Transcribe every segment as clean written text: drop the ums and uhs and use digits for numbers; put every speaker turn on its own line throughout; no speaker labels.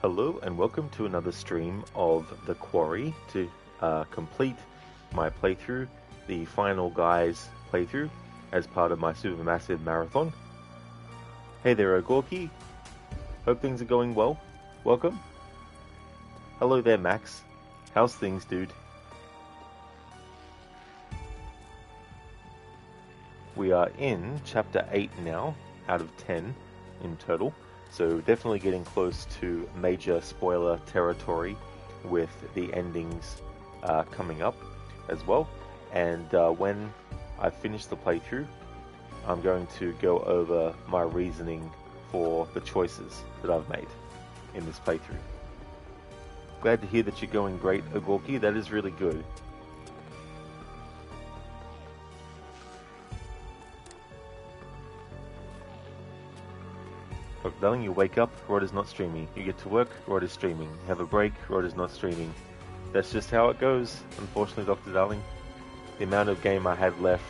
Hello and welcome to another stream of the Quarry to complete my playthrough, the final guys playthrough, as part of my Supermassive Marathon. Hey there, Ogorki. Hope things are going well. Welcome. Hello there, Max. How's things, dude? We are in Chapter 8 now, out of 10 in total. So definitely getting close to major spoiler territory with the endings coming up as well. And when I finish the playthrough, I'm going to go over my reasoning for the choices that I've made in this playthrough. Glad to hear that you're going great, Ogorki. That is really good. Look, darling, you wake up, Rod is not streaming. You get to work, Rod is streaming. You have a break, Rod is not streaming. That's just how it goes, unfortunately, Dr. Darling. The amount of game I had left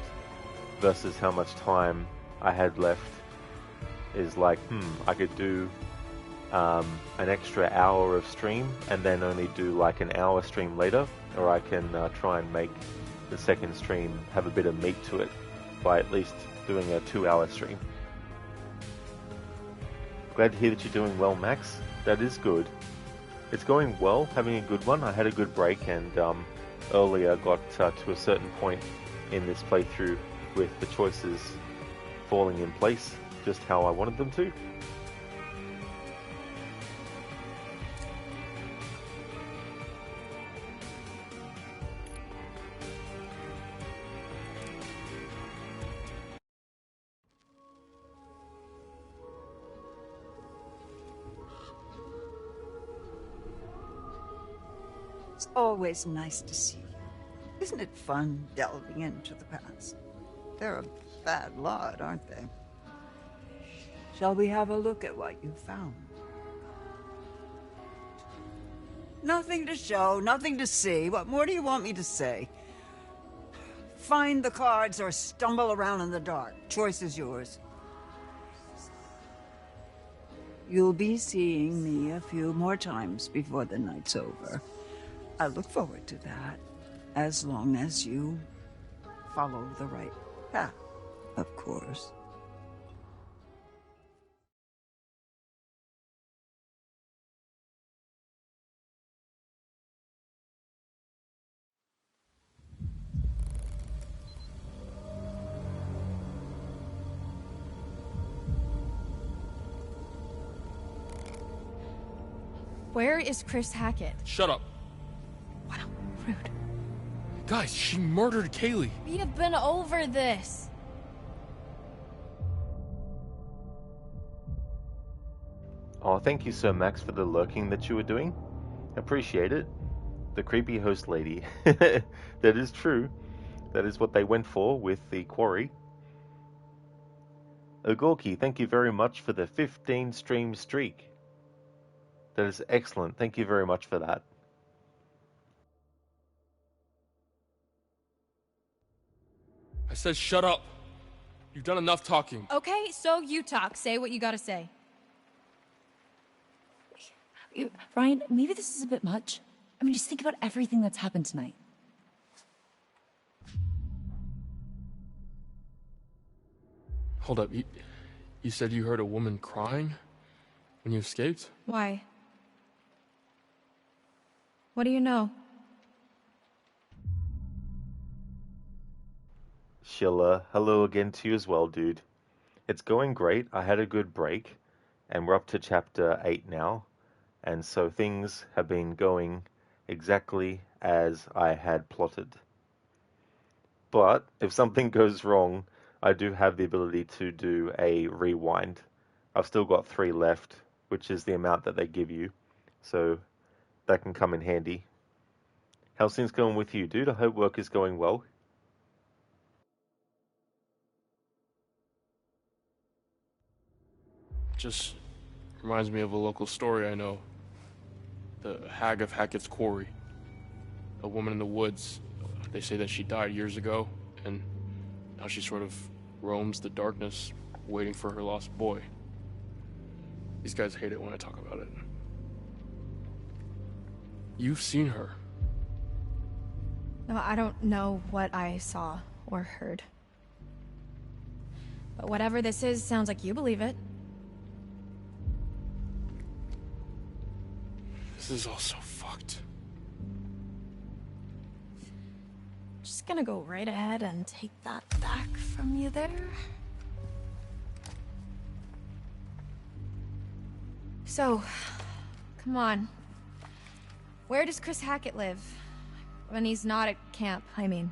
versus how much time I had left is like, I could do an extra hour of stream and then only do like an hour stream later, or I can try and make the second stream have a bit of meat to it by at least doing a 2-hour stream. Glad to hear that you're doing well, Max. That is good. It's going well, having a good one. I had a good break and earlier got to a certain point in this playthrough with the choices falling in place just how I wanted them to.
It's always nice to see you. Isn't it fun delving into the past? They're a bad lot, aren't they? Shall we have a look at what you found? Nothing to show, nothing to see. What more do you want me to say? Find the cards or stumble around in the dark. Choice is yours. You'll be seeing me a few more times before the night's over. I look forward to that, as long as you follow the right path, of course.
Where is Chris Hackett?
Shut up.
Wow, rude.
Guys, she murdered Kaylee.
We have been over this.
Oh, thank you, Sir Max, for the lurking that you were doing. Appreciate it. The creepy host lady. That is true. That is what they went for with the Quarry. Ogorki, thank you very much for the 15 stream streak. That is excellent. Thank you very much for that.
I said shut up. You've done enough talking.
Okay, so you talk. Say what you gotta say.
Ryan, maybe this is a bit much. I mean, just think about everything that's happened tonight.
Hold up. You said you heard a woman crying when you escaped?
Why? What do you know?
Sheila, hello again to you as well, dude. It's going great. I had a good break, and we're up to chapter 8 now, and so things have been going exactly as I had plotted. But if something goes wrong, I do have the ability to do a rewind. I've still got 3 left, which is the amount that they give you, so that can come in handy. How's things going with you, dude? I hope work is going well.
Just reminds me of a local story I know. The Hag of Hackett's Quarry. A woman in the woods. They say that she died years ago, and now she sort of roams the darkness, waiting for her lost boy. These guys hate it when I talk about it. You've seen her.
No, I don't know what I saw or heard. But whatever this is, sounds like you believe it.
This is all so fucked.
Just gonna go right ahead and take that back from you there. So, come on. Where does Chris Hackett live? When he's not at camp, I mean.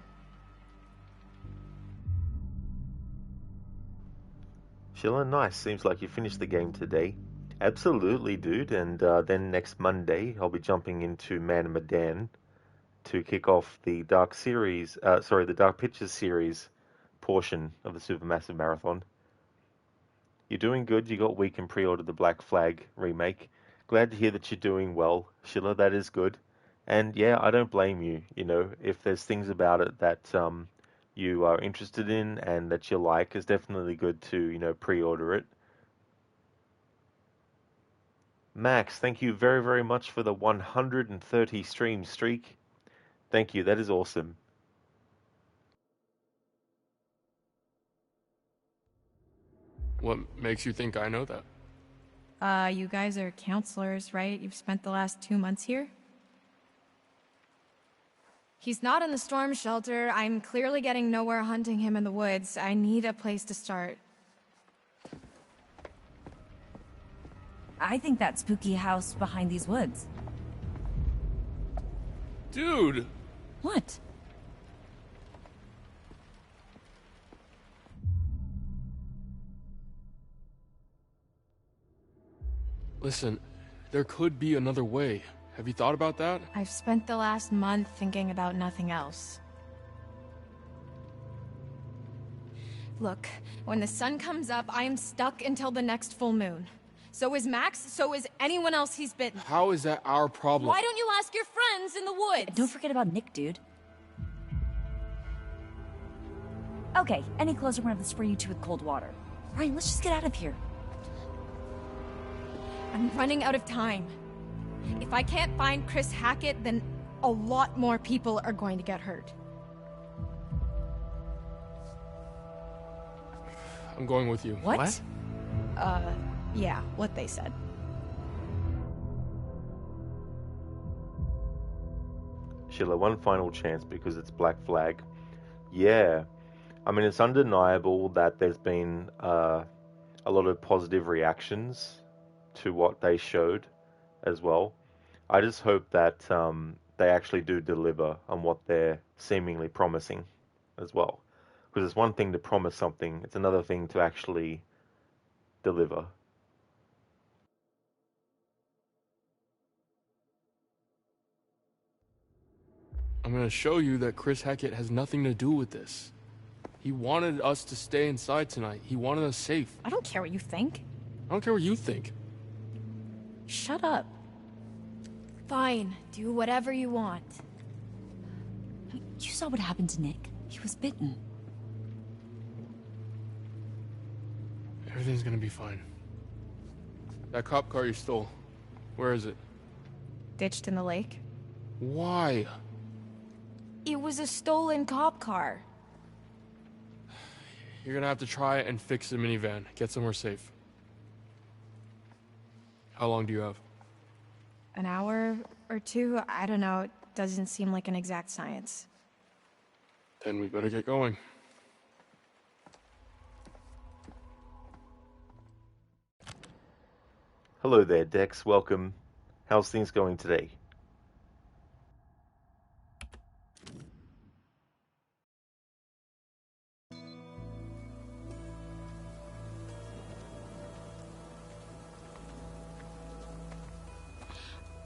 Sheila, nice. Seems like you finished the game today. Absolutely, dude. And then next Monday, I'll be jumping into Man and Medan to kick off the the Dark Pictures series portion of the Supermassive Marathon. You're doing good. You got week and pre-ordered the Black Flag remake. Glad to hear that you're doing well, Sheila. That is good. And yeah, I don't blame you. You know, if there's things about it that you are interested in and that you like, it's definitely good to, pre-order it. Max, thank you very, very much for the 130 stream streak. Thank you. That is awesome.
What makes you think I know that?
You guys are counselors, right? You've spent the last 2 months here? He's not in the storm shelter. I'm clearly getting nowhere hunting him in the woods. I need a place to start.
I think that spooky house behind these woods.
Dude!
What?
Listen, there could be another way. Have you thought about that?
I've spent the last month thinking about nothing else. Look, when the sun comes up, I am stuck until the next full moon. So is Max, so is anyone else he's bitten.
How is that our problem?
Why don't you ask your friends in the woods?
Don't forget about Nick, dude. Okay, any closer, we're gonna have to spray you two with cold water. Ryan, let's just get out of here.
I'm running out of time. If I can't find Chris Hackett, then a lot more people are going to get hurt.
I'm going with you.
What?
Yeah, what they said.
Sheila, one final chance because it's Black Flag. Yeah. I mean, it's undeniable that there's been a lot of positive reactions to what they showed as well. I just hope that they actually do deliver on what they're seemingly promising as well. Because it's one thing to promise something, it's another thing to actually deliver.
I'm gonna show you that Chris Hackett has nothing to do with this. He wanted us to stay inside tonight. He wanted us safe.
I don't care what you think.
I don't care what you think.
Shut up. Fine, do whatever you want.
You saw what happened to Nick. He was bitten.
Everything's gonna be fine. That cop car you stole, where is it?
Ditched in the lake.
Why?
It was a stolen cop car.
You're gonna have to try and fix the minivan. Get somewhere safe. How long do you have?
An hour or two? I don't know. It doesn't seem like an exact science.
Then we better get going.
Hello there, Dex. Welcome. How's things going today?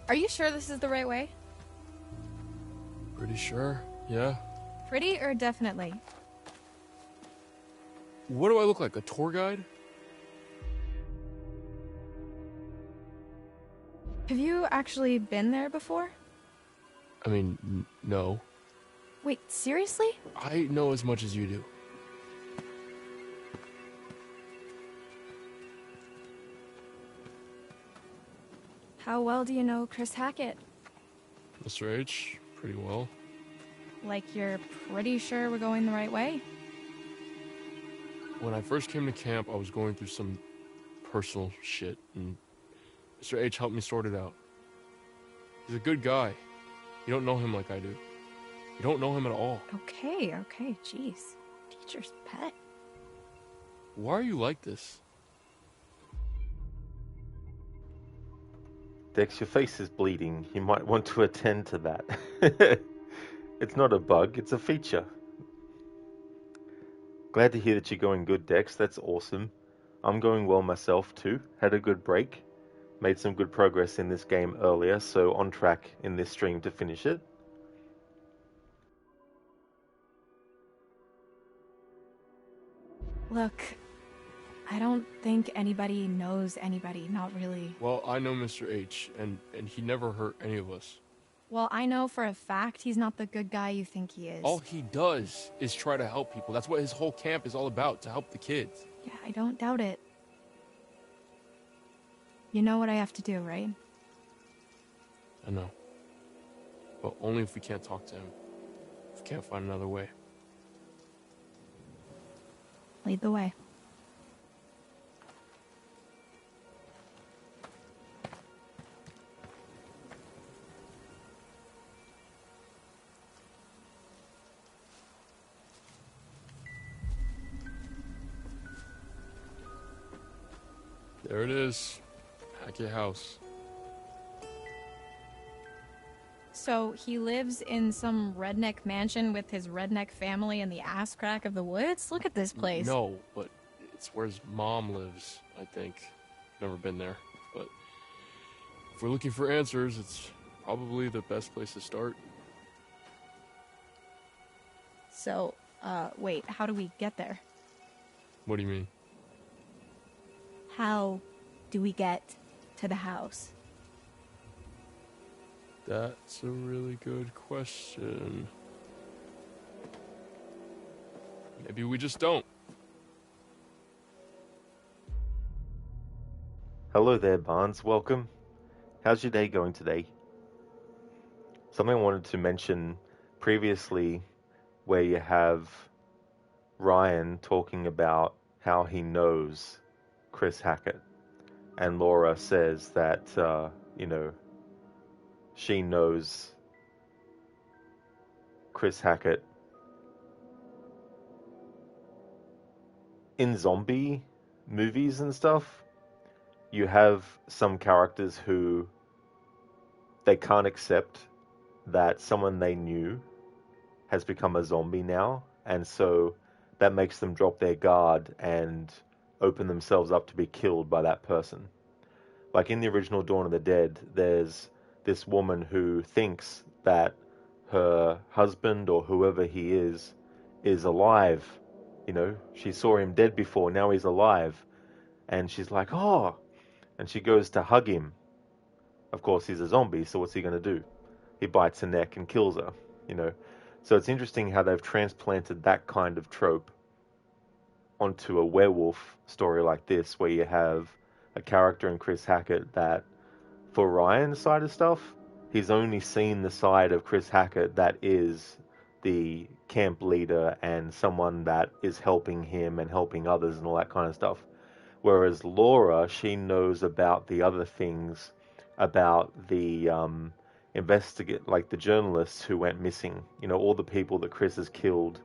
Are you sure this is the right way?
Pretty sure, yeah.
Pretty or definitely?
What do I look like, a tour guide?
Have you actually been there before?
I mean, no.
Wait, seriously?
I know as much as you do.
How well do you know Chris Hackett?
Mr. H, pretty well.
Like you're pretty sure we're going the right way?
When I first came to camp, I was going through some personal shit, and Mr. H helped me sort it out. He's a good guy. You don't know him like I do. You don't know him at all.
Okay, jeez. Teacher's pet.
Why are you like this?
Dex, your face is bleeding. You might want to attend to that. It's not a bug, it's a feature. Glad to hear that you're going good, Dex. That's awesome. I'm going well myself too. Had a good break. Made some good progress in this game earlier, so on track in this stream to finish it.
Look, I don't think anybody knows anybody, not really.
Well, I know Mr. H, and he never hurt any of us.
Well, I know for a fact he's not the good guy you think he is.
All he does is try to help people. That's what his whole camp is all about, to help the kids.
Yeah, I don't doubt it. You know what I have to do, right?
I know. But only if we can't talk to him. If we can't find another way.
Lead the way.
There it is. Hackett House.
So he lives in some redneck mansion with his redneck family in the ass crack of the woods? Look at this place.
No, but it's where his mom lives, I think. Never been there, but if we're looking for answers, it's probably the best place to start.
So, wait, how do we get there?
What do you mean?
How do we get to the house?
That's a really good question. Maybe we just don't.
Hello there, Barnes. Welcome. How's your day going today? Something I wanted to mention previously, where you have Ryan talking about how he knows Chris Hackett, and Laura says that, she knows Chris Hackett. In zombie movies and stuff, you have some characters who they can't accept that someone they knew has become a zombie now, and so that makes them drop their guard and open themselves up to be killed by that person. Like in the original Dawn of the Dead, there's this woman who thinks that her husband or whoever he is alive. You know, she saw him dead before, now he's alive. And she's like, oh, and she goes to hug him. Of course, he's a zombie, so what's he going to do? He bites her neck and kills her, you know. So it's interesting how they've transplanted that kind of trope onto a werewolf story like this, where you have a character in Chris Hackett that, for Ryan's side of stuff, he's only seen the side of Chris Hackett that is the camp leader and someone that is helping him and helping others and all that kind of stuff. Whereas Laura, she knows about the other things, about the like the journalists who went missing, you know, all the people that Chris has killed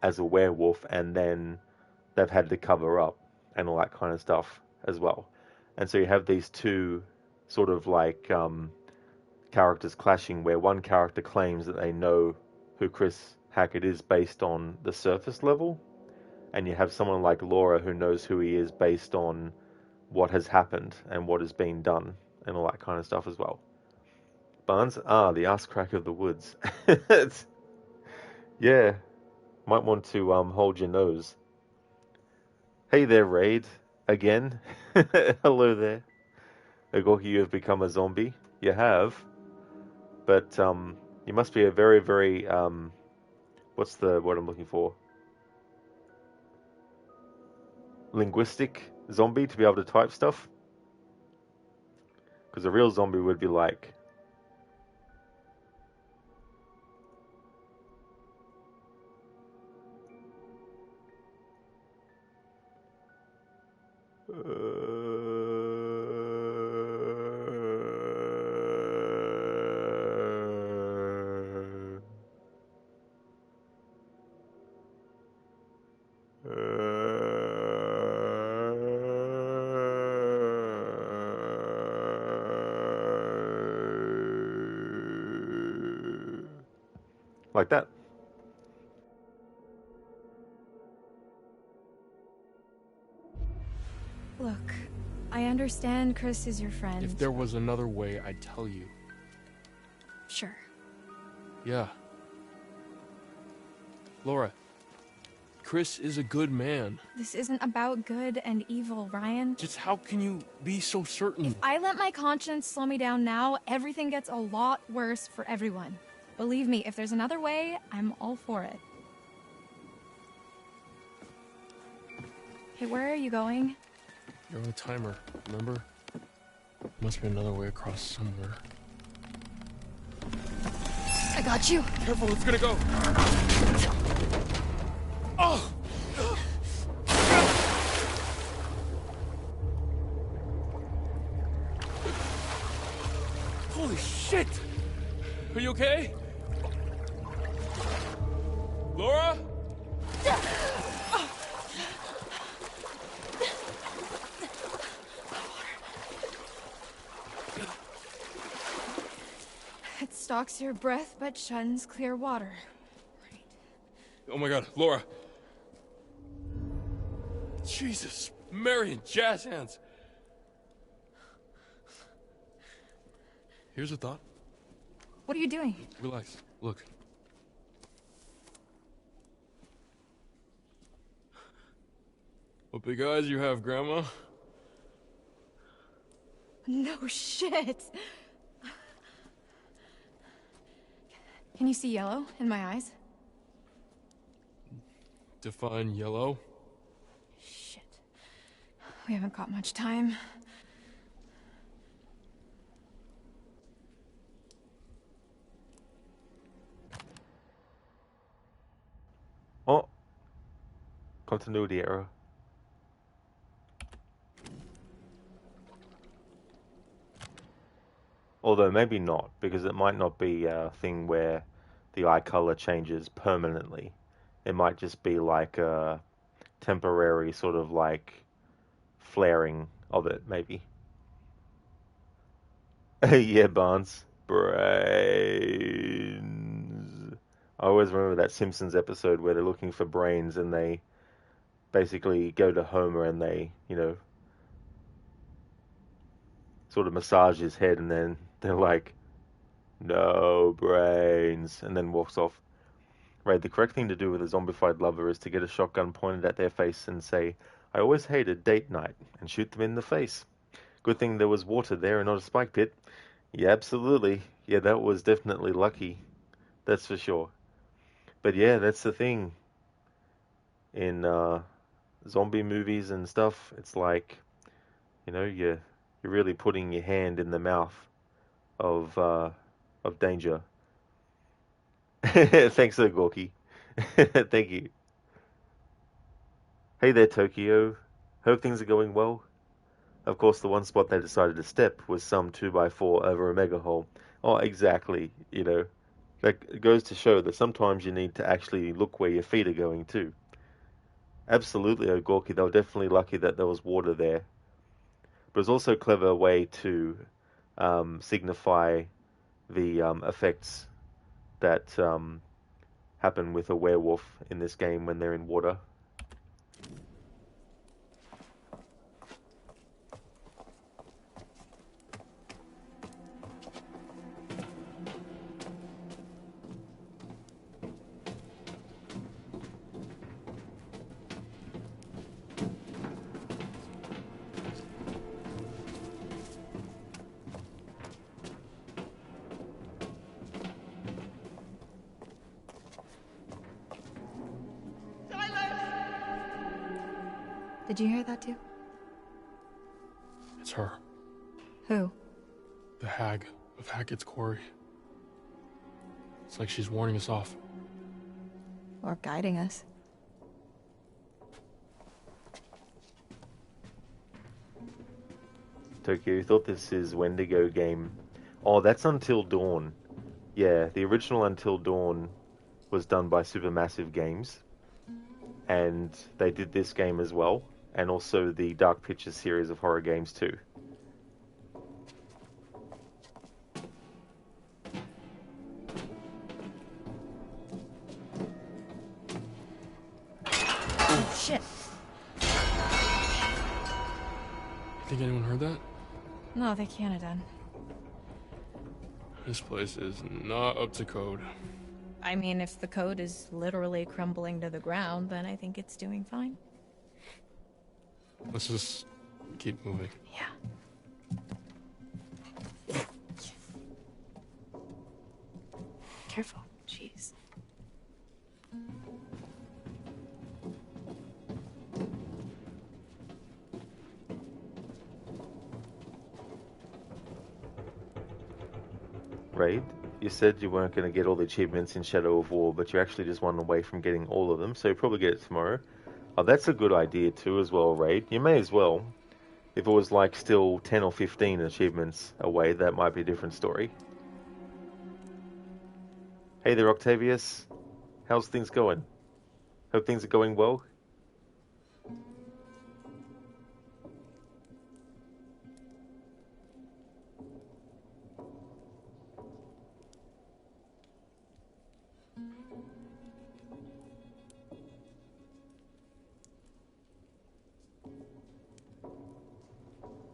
as a werewolf, and then they've had to cover up and all that kind of stuff as well. And so you have these two sort of like characters clashing, where one character claims that they know who Chris Hackett is based on the surface level, and you have someone like Laura who knows who he is based on what has happened and what has been done and all that kind of stuff as well. Barnes? Ah, the ass crack of the woods. Yeah, might want to hold your nose. Hey there, Raid. Again. Hello there. Agoki, you have become a zombie. You have. But you must be a very, very... what's the word I'm looking for? Linguistic zombie to be able to type stuff. Because a real zombie would be like... Like that.
Look, I understand Chris is your friend.
If there was another way, I'd tell you.
Sure.
Yeah. Laura, Chris is a good man.
This isn't about good and evil, Ryan.
Just how can you be so certain?
If I let my conscience slow me down now, everything gets a lot worse for everyone. Believe me, if there's another way, I'm all for it. Hey, where are you going?
You're on a timer, remember? Must be another way across somewhere.
I got you.
Careful, it's gonna go. Oh! Holy shit! Are you okay? Laura?
It stalks your breath but shuns clear water. Right.
Oh my god, Laura. Jesus, Marion, jazz hands. Here's a thought.
What are you doing?
Relax. Look. What big eyes you have, Grandma.
No shit. Can you see yellow in my eyes?
Define yellow.
Shit. We haven't got much time.
Oh. Continuity error. Although maybe not, because it might not be a thing where the eye color changes permanently. It might just be like a temporary sort of like flaring of it, maybe. Yeah, Barnes. Brains. I always remember that Simpsons episode where they're looking for brains and they basically go to Homer and they, sort of massage his head and then they're like, no brains, and then walks off. Right, the correct thing to do with a zombified lover is to get a shotgun pointed at their face and say, I always hated date night, and shoot them in the face. Good thing there was water there and not a spike pit. Yeah, absolutely. Yeah, that was definitely lucky. That's for sure. But yeah, that's the thing. In zombie movies and stuff, it's like, you're really putting your hand in the mouth of danger. Thanks, Gorky. Thank you. Hey there, Tokyo. Hope things are going well. Of course, the one spot they decided to step was some 2x4 over a mega hole. Oh, exactly. That goes to show that sometimes you need to actually look where your feet are going too. Absolutely, Ogorki. They were definitely lucky that there was water there. But it was also a clever way to signify the effects that happen with a werewolf in this game when they're in water.
Did you hear that too?
It's her.
Who?
The hag of Hackett's Quarry. It's like she's warning us off.
Or guiding us.
Tokyo, you thought this is Wendigo game. Oh, that's Until Dawn. Yeah, the original Until Dawn was done by Supermassive Games, and they did this game as well, and also the Dark Pictures series of horror games too.
Oh, shit.
Think anyone heard that?
No, they can't have done.
This place is not up to code.
I mean, if the code is literally crumbling to the ground, then I think it's doing fine.
Let's just keep moving.
Yeah. Careful. Jeez.
Right? You said you weren't going to get all the achievements in Shadow of War, but you actually just won away from getting all of them, so you'll probably get it tomorrow. Oh, that's a good idea too as well, Raid. You may as well. If it was like still 10 or 15 achievements away, that might be a different story. Hey there, Octavius. How's things going? Hope things are going well.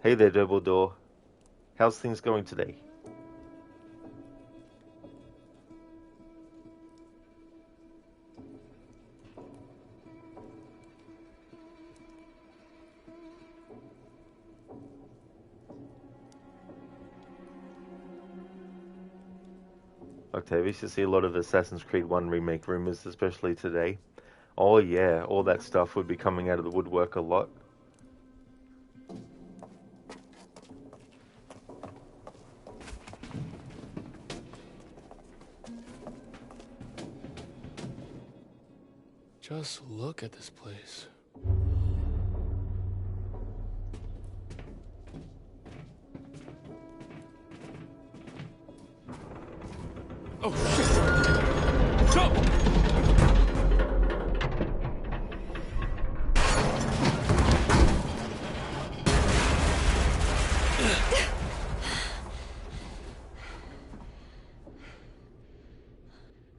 Hey there, Dumbledore. How's things going today? Octavius, you see a lot of Assassin's Creed 1 remake rumors, especially today. Oh yeah, all that stuff would be coming out of the woodwork a lot.
Just look at this place. Oh, shit! Jump!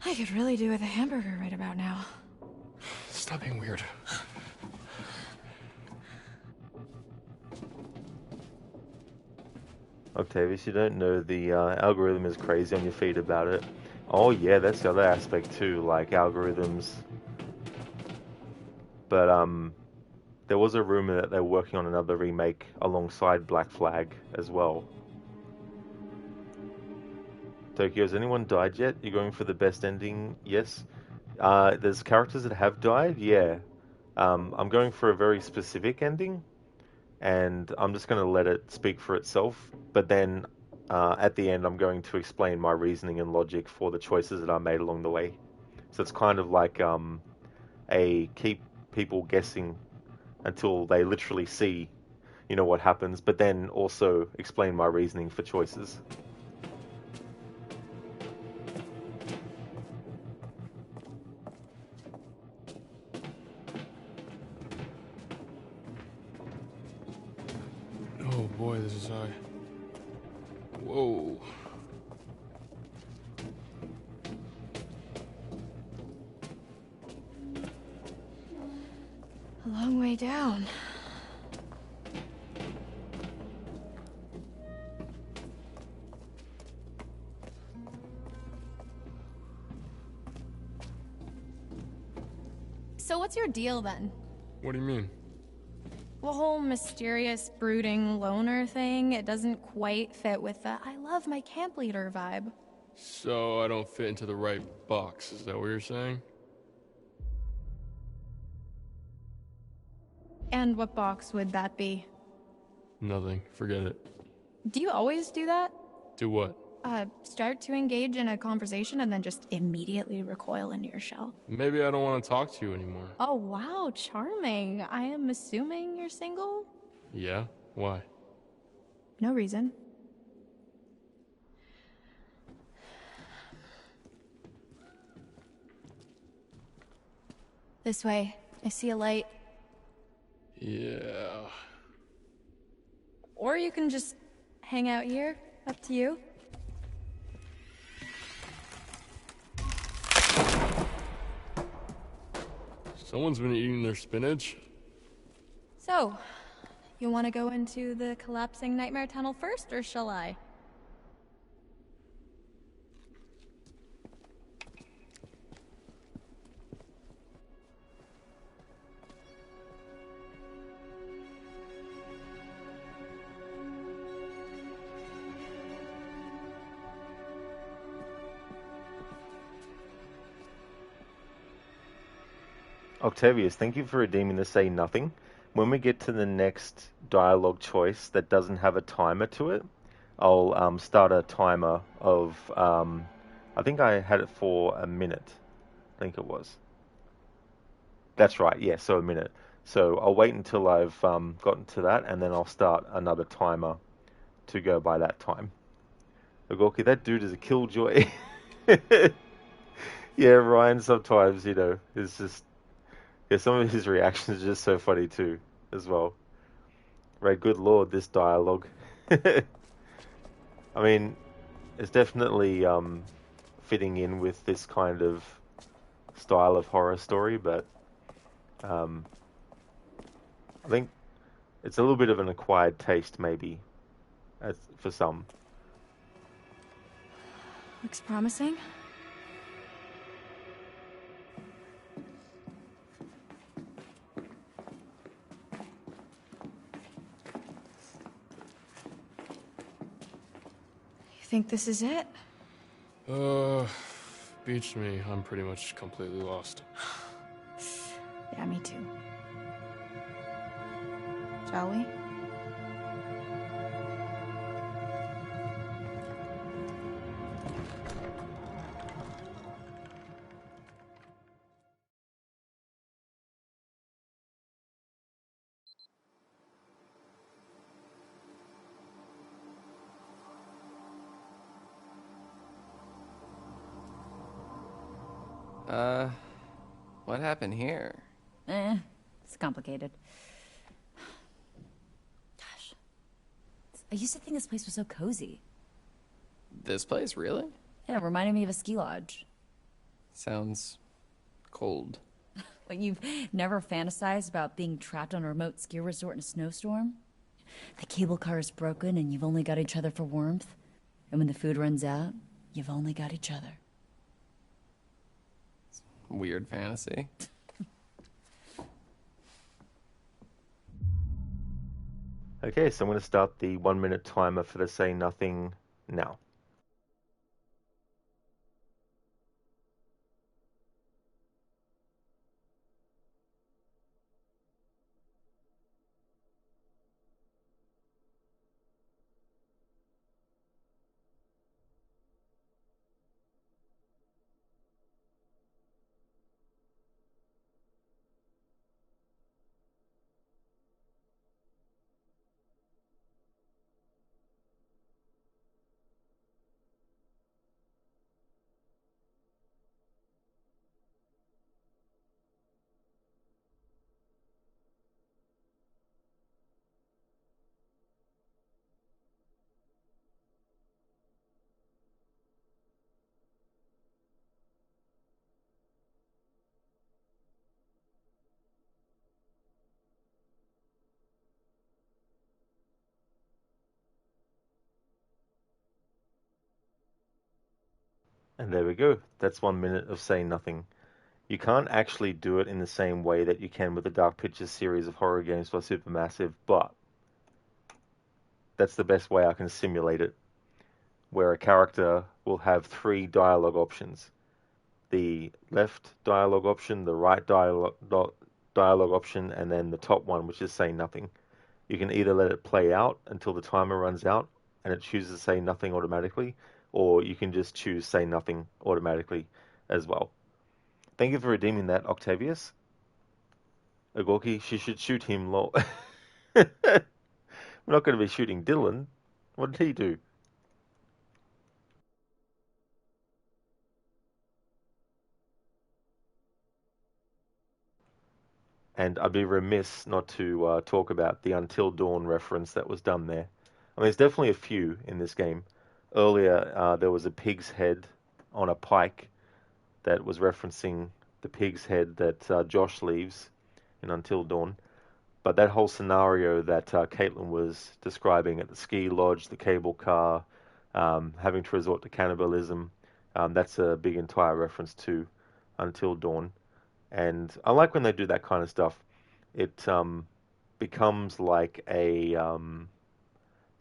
I could really do with a hamburger right about now.
Stop being weird.
Octavius, you don't know the algorithm is crazy on your feed about it. Oh yeah, that's the other aspect too, like algorithms. But there was a rumor that they're working on another remake alongside Black Flag as well. Tokyo, has anyone died yet? You're going for the best ending? Yes. There's characters that have died? Yeah. I'm going for a very specific ending, and I'm just going to let it speak for itself. But then at the end, I'm going to explain my reasoning and logic for the choices that I made along the way. So it's kind of like a keep people guessing until they literally see, what happens, but then also explain my reasoning for choices.
Oh boy, this is high. Whoa.
A long way down. So what's your deal then?
What do you mean?
The whole mysterious, brooding loner thing, it doesn't quite fit with the I love my camp leader vibe.
So I don't fit into the right box, is that what you're saying?
And what box would that be?
Nothing. Forget it.
Do you always do that?
Do what?
Start to engage in a conversation and then just immediately recoil into your shell.
Maybe I don't want to talk to you anymore.
Oh, wow, charming. I am assuming you're single?
Yeah? Why?
No reason. This way. I see a light.
Yeah.
Or you can just hang out here. Up to you.
Someone's been eating their spinach.
So, you want to go into the collapsing nightmare tunnel first, or shall I?
Octavius, thank you for redeeming the say nothing. When we get to the next dialogue choice that doesn't have a timer to it, I'll start a timer of, I think I had it for a minute. I think it was. That's right, yeah, so a minute. So I'll wait until I've gotten to that, and then I'll start another timer to go by that time. Ogorki, that dude is a killjoy. Yeah, Ryan sometimes, is just, yeah, some of his reactions are just so funny too, as well. Right, good lord, this dialogue. I mean, it's definitely fitting in with this kind of style of horror story, but um, I think it's a little bit of an acquired taste, maybe, for some.
Looks promising. You think this is it?
Beats me. I'm pretty much completely lost.
Yeah, me too. Shall we?
What happened here?
It's complicated. Gosh. I used to think this place was so cozy.
This place, really?
Yeah, it reminded me of a ski lodge.
Sounds cold.
Like, you've never fantasized about being trapped on a remote ski resort in a snowstorm? The cable car is broken and you've only got each other for warmth. And when the food runs out, you've only got each other.
Weird fantasy.
Okay, so I'm going to start the 1 minute timer for the say nothing now. And there we go. That's 1 minute of saying nothing. You can't actually do it in the same way that you can with the Dark Pictures series of horror games by Supermassive, but that's the best way I can simulate it, where a character will have 3 dialogue options. The left dialogue option, the right dialogue option, and then the top one, which is say nothing. You can either let it play out until the timer runs out and it chooses to say nothing automatically, or you can just choose say nothing automatically as well. Thank you for redeeming that, Octavius. Ogorki, she should shoot him, lol. We're not going to be shooting Dylan. What did he do? And I'd be remiss not to talk about the Until Dawn reference that was done there. I mean, there's definitely a few in this game. Earlier, there was a pig's head on a pike that was referencing the pig's head that Josh leaves in Until Dawn. But that whole scenario that Caitlin was describing at the ski lodge, the cable car, having to resort to cannibalism, that's a big entire reference to Until Dawn. And I like when they do that kind of stuff. It becomes like a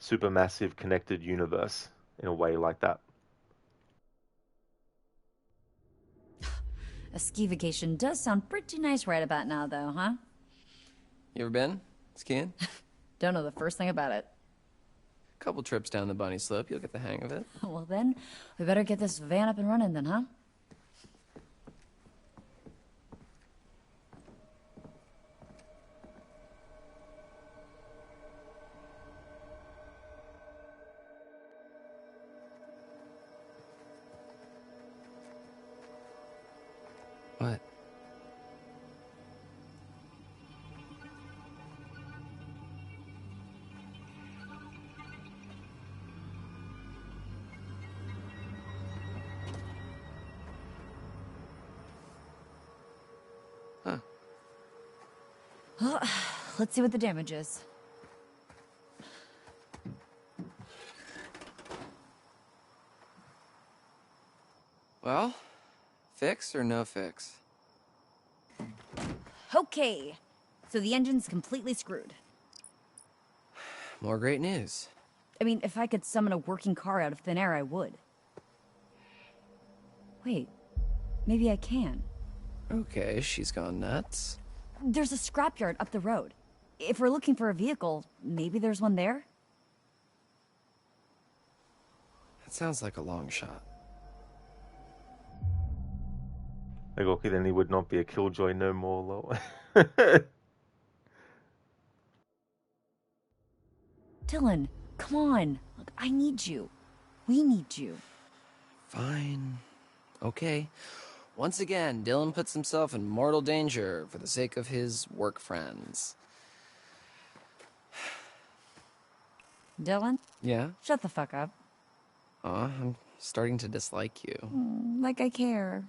supermassive connected universe in a way like that.
A ski vacation does sound pretty nice right about now, though, huh?
You ever been skiing?
Don't know the first thing about it.
Couple trips down the bunny slope, you'll get the hang of it.
Well then, we better get this van up and running then, huh?
What? Huh.
Well, let's see what the damage is.
Well, fix or no fix?
Okay, so the engine's completely screwed.
More great news.
I mean, if I could summon a working car out of thin air, I would. Wait, maybe I can.
Okay, she's gone nuts.
There's a scrapyard up the road. If we're looking for a vehicle, maybe there's one there?
That sounds like a long shot.
Like, okay, then he would not be a killjoy no more, lol.
Dylan, come on. Look, I need you. We need you.
Fine. Okay. Once again, Dylan puts himself in mortal danger for the sake of his work friends.
Dylan?
Yeah?
Shut the fuck up.
Aw, I'm starting to dislike you.
Like I care.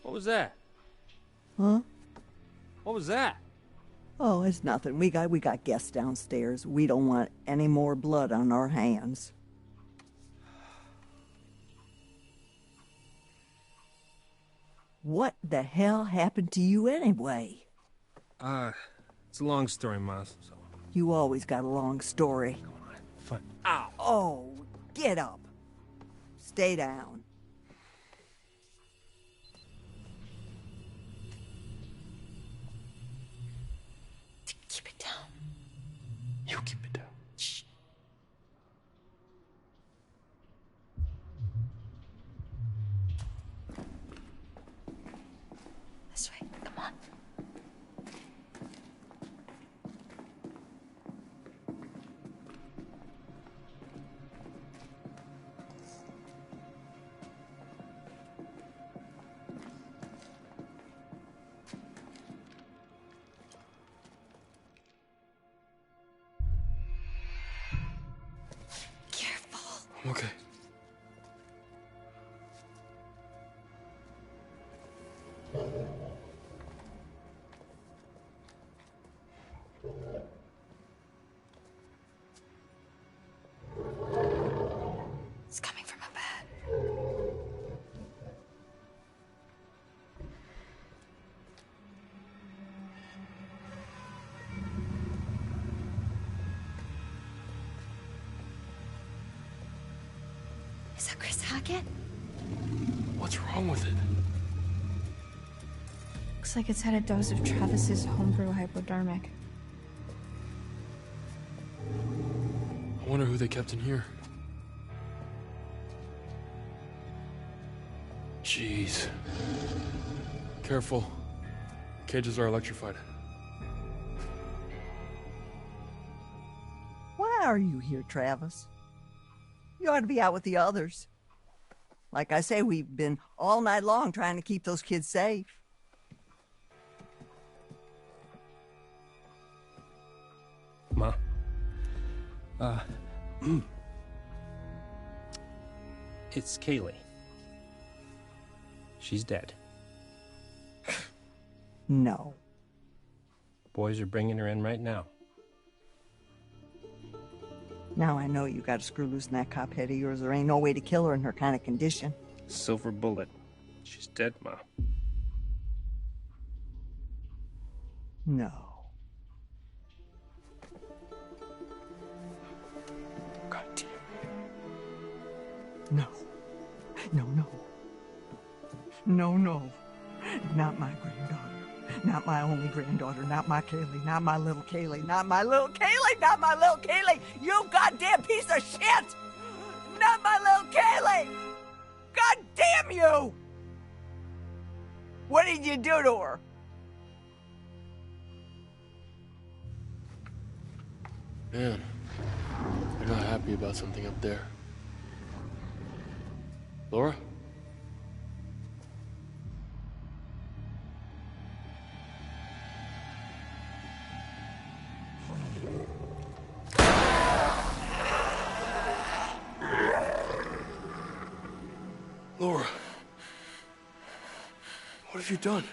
What was that?
Huh?
What was that?
Oh, it's nothing. We got guests downstairs. We don't want any more blood on our hands. What the hell happened to you anyway?
It's a long story, Miles. So,
You always got a long story.
fine. Ow!
Oh, get up. Stay down.
Keep it down.
You keep it down.
Shh. This way. Come on. Careful.
Okay.
It's coming from a bed.
Is that Chris Hackett?
What's wrong with it?
Looks like it's had a dose of Travis's homebrew hypodermic.
I wonder who they kept in here. Jeez. Careful. Cages are electrified.
Why are you here, Travis? You ought to be out with the others. Like I say, we've been all night long trying to keep those kids safe.
Ma. It's Kaylee. She's dead.
No.
Boys are bringing her in right now.
Now I know you got to screw loose in that cop head of yours. There ain't no way to kill her in her kind of condition.
Silver bullet. She's dead, Ma.
No.
God damn.
No. No, no. No, no. Not my granddaughter. Not my only granddaughter. Not my Kaylee. Not my little Kaylee. Not my little Kaylee. Not my little Kaylee. You goddamn piece of shit! Not my little Kaylee! God damn you! What did you do to her?
Man, they're not happy about something up there. Laura? Laura, what have you done?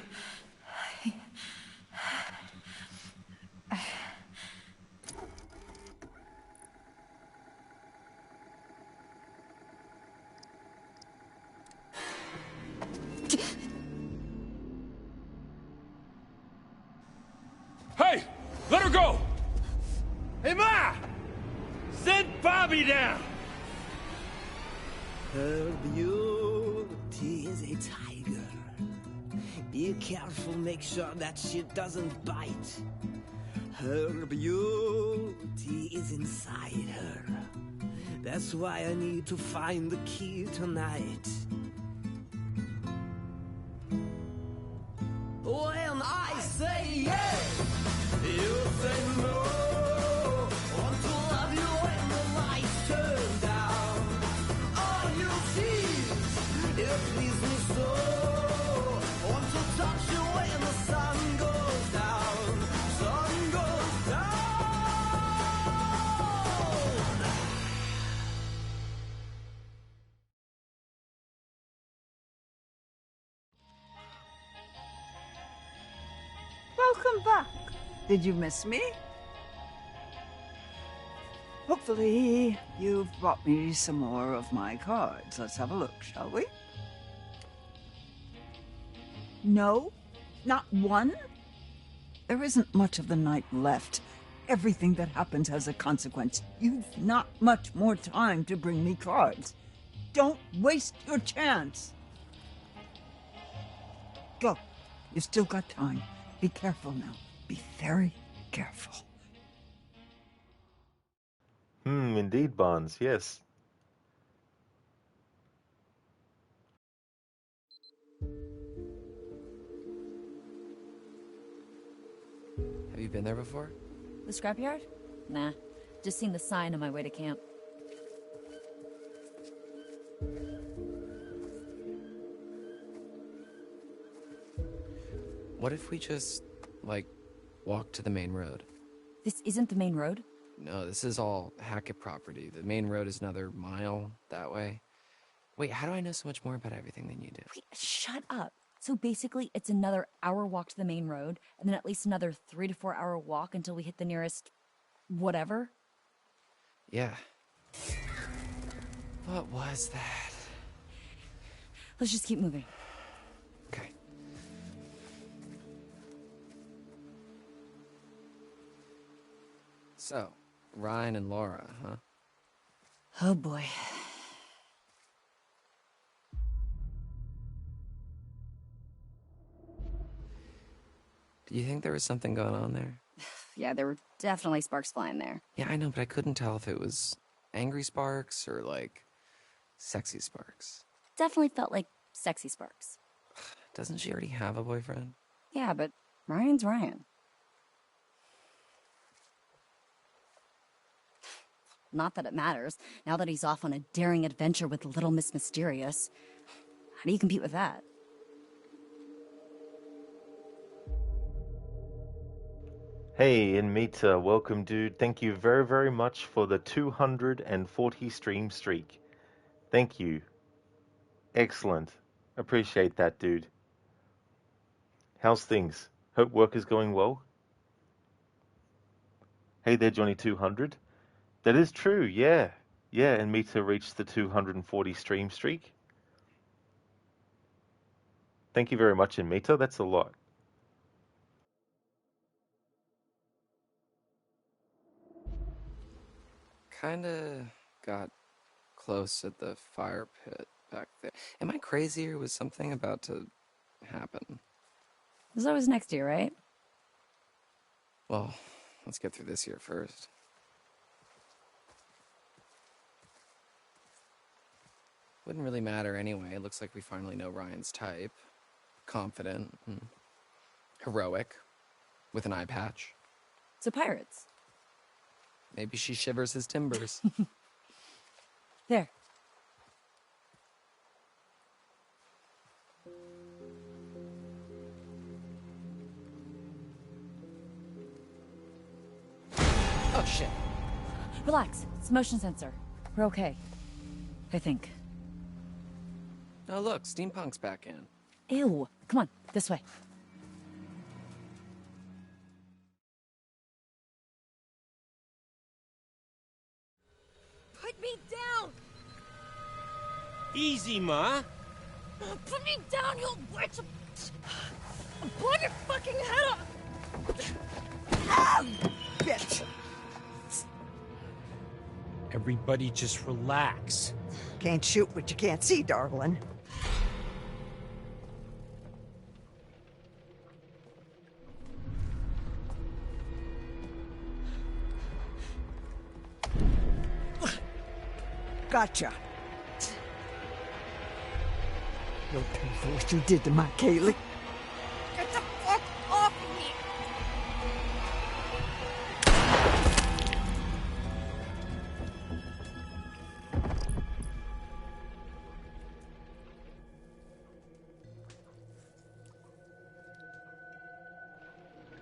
Hey, let her go! Hey, Ma! Send Bobby down!
Her beauty is a tiger. Be careful, make sure that she doesn't bite. Her beauty is inside her. That's why I need to find the key tonight. When I say yes, you say no. Want to love you when the lights turn down. All you see, it please me so. Want to touch you when the sun goes down. Sun goes down.
Welcome back. Did you miss me? Hopefully, you've brought me some more of my cards. Let's have a look, shall we? No? Not one? There isn't much of the night left. Everything that happens has a consequence. You've not much more time to bring me cards. Don't waste your chance. Go. You've still got time. Be careful now. Be very careful.
Indeed, Barnes, yes.
Have you been there before?
The scrapyard? Nah. Just seen the sign on my way to camp.
What if we just, like, walk to the main road?
This isn't the main road?
No, this is all Hackett property. The main road is another mile that way. Wait, how do I know so much more about everything than you do?
Wait, shut up. So basically, it's another hour walk to the main road, and then at least another 3 to 4 hour walk until we hit the nearest... whatever?
Yeah. What was that?
Let's just keep moving.
Okay. So, Ryan and Laura, huh?
Oh boy.
Do you think there was something going on there?
Yeah, there were definitely sparks flying there.
Yeah, I know, but I couldn't tell if it was angry sparks or, like, sexy sparks.
Definitely felt like sexy sparks.
Doesn't she already have a boyfriend?
Yeah, but Ryan's Ryan. Not that it matters, now that he's off on a daring adventure with Little Miss Mysterious. How do you compete with that?
Hey, Inmita, welcome, dude. Thank you very, very much for the 240 stream streak. Thank you. Excellent. Appreciate that, dude. How's things? Hope work is going well. Hey there, Johnny 200. That is true, yeah. Yeah, and Mita reached the 240 stream streak. Thank you very much, Mita. That's a lot.
Kinda got close at the fire pit back there. Am I crazy or was something about to happen?
There's always next year, right?
Well, let's get through this year first. Wouldn't really matter anyway. It looks like we finally know Ryan's type. Confident, and heroic, with an eye patch.
So pirates.
Maybe she shivers his timbers.
There.
Oh, shit.
Relax. It's a motion sensor. We're okay. I think.
Oh, look, steampunk's back in.
Ew. Come on, this way.
Put me down!
Easy, Ma.
Put me down, you witch! I'll blow your fucking head off!
Bitch!
Everybody just relax.
Can't shoot what you can't see, darling. Gotcha. You'll pay for what you did to my Kaylee.
Get the fuck off of me!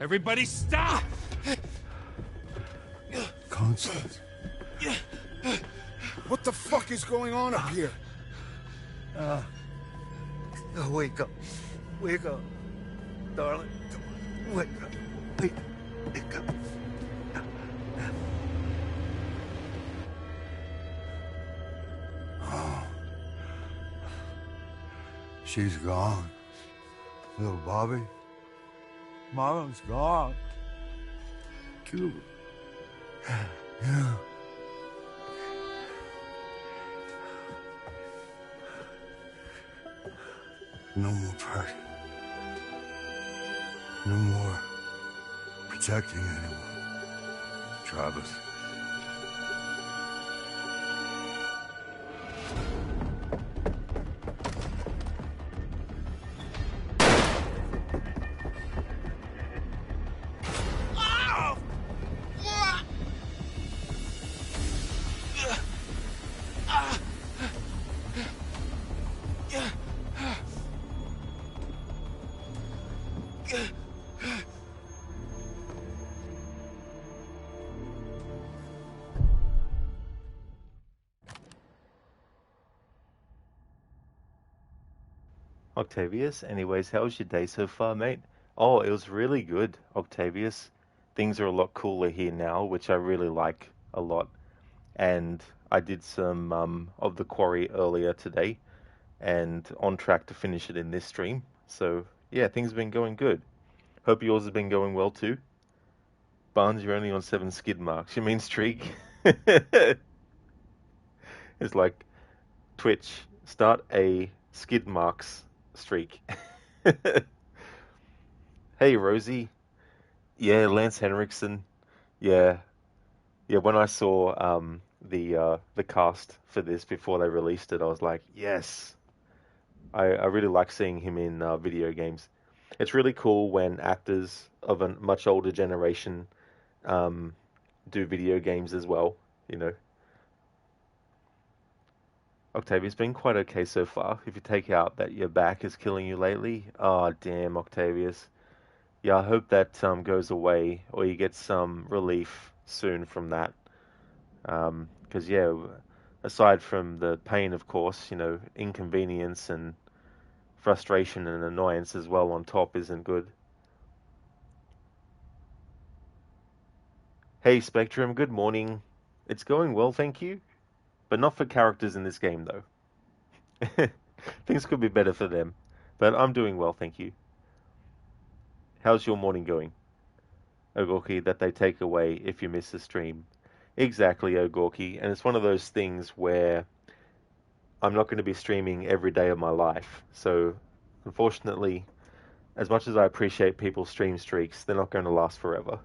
Everybody stop!
Constance. What the fuck is going on up here?
Wake up. Wake up. Darling. Wake up. Wake up.
Oh. She's gone. Little Bobby. Mama's gone.
Cuba.
Yeah. No more party. No more protecting anyone. Travis.
Octavius, anyways, how was your day so far, mate? Oh, it was really good, Octavius. Things are a lot cooler here now, which I really like a lot. And I did some of the Quarry earlier today, and on track to finish it in this stream. So, yeah, things have been going good. Hope yours has been going well too. Barnes, you're only on 7 skid marks. You mean streak? It's like Twitch, start a skid marks streak. Hey, Rosie. Yeah, Lance Henriksen. Yeah, yeah. When I saw the cast for this before they released it, I was like, yes. I really like seeing him in video games. It's really cool when actors of a much older generation um, do video games as well. You know, Octavia's been quite okay so far. If you take out that your back is killing you lately, oh damn, Octavius. Yeah, I hope that goes away or you get some relief soon from that. 'Cause yeah, aside from the pain, of course, inconvenience and frustration and annoyance as well on top isn't good. Hey Spectrum, good morning. It's going well, thank you, but not for characters in this game though. Things could be better for them, but I'm doing well, thank you. How's your morning going, Ogorki, that they take away if you miss a stream? Exactly, Ogorki, and it's one of those things where I'm not going to be streaming every day of my life. So, unfortunately, as much as I appreciate people's stream streaks, they're not going to last forever.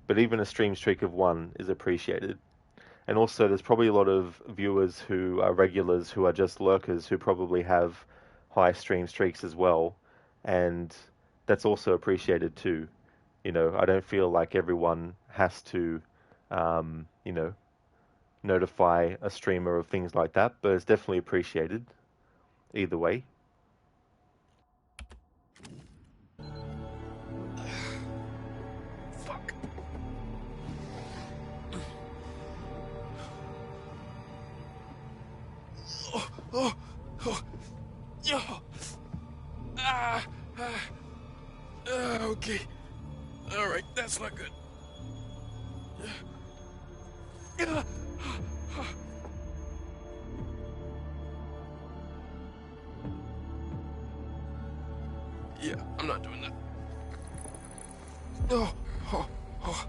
But even a stream streak of one is appreciated. And also, there's probably a lot of viewers who are regulars who are just lurkers who probably have high stream streaks as well. And that's also appreciated too. I don't feel like everyone has to, notify a streamer of things like that, but it's definitely appreciated either way.
Fuck. Yeah. Okay. All right, that's not good. Yeah, I'm not doing that. Oh, oh, oh.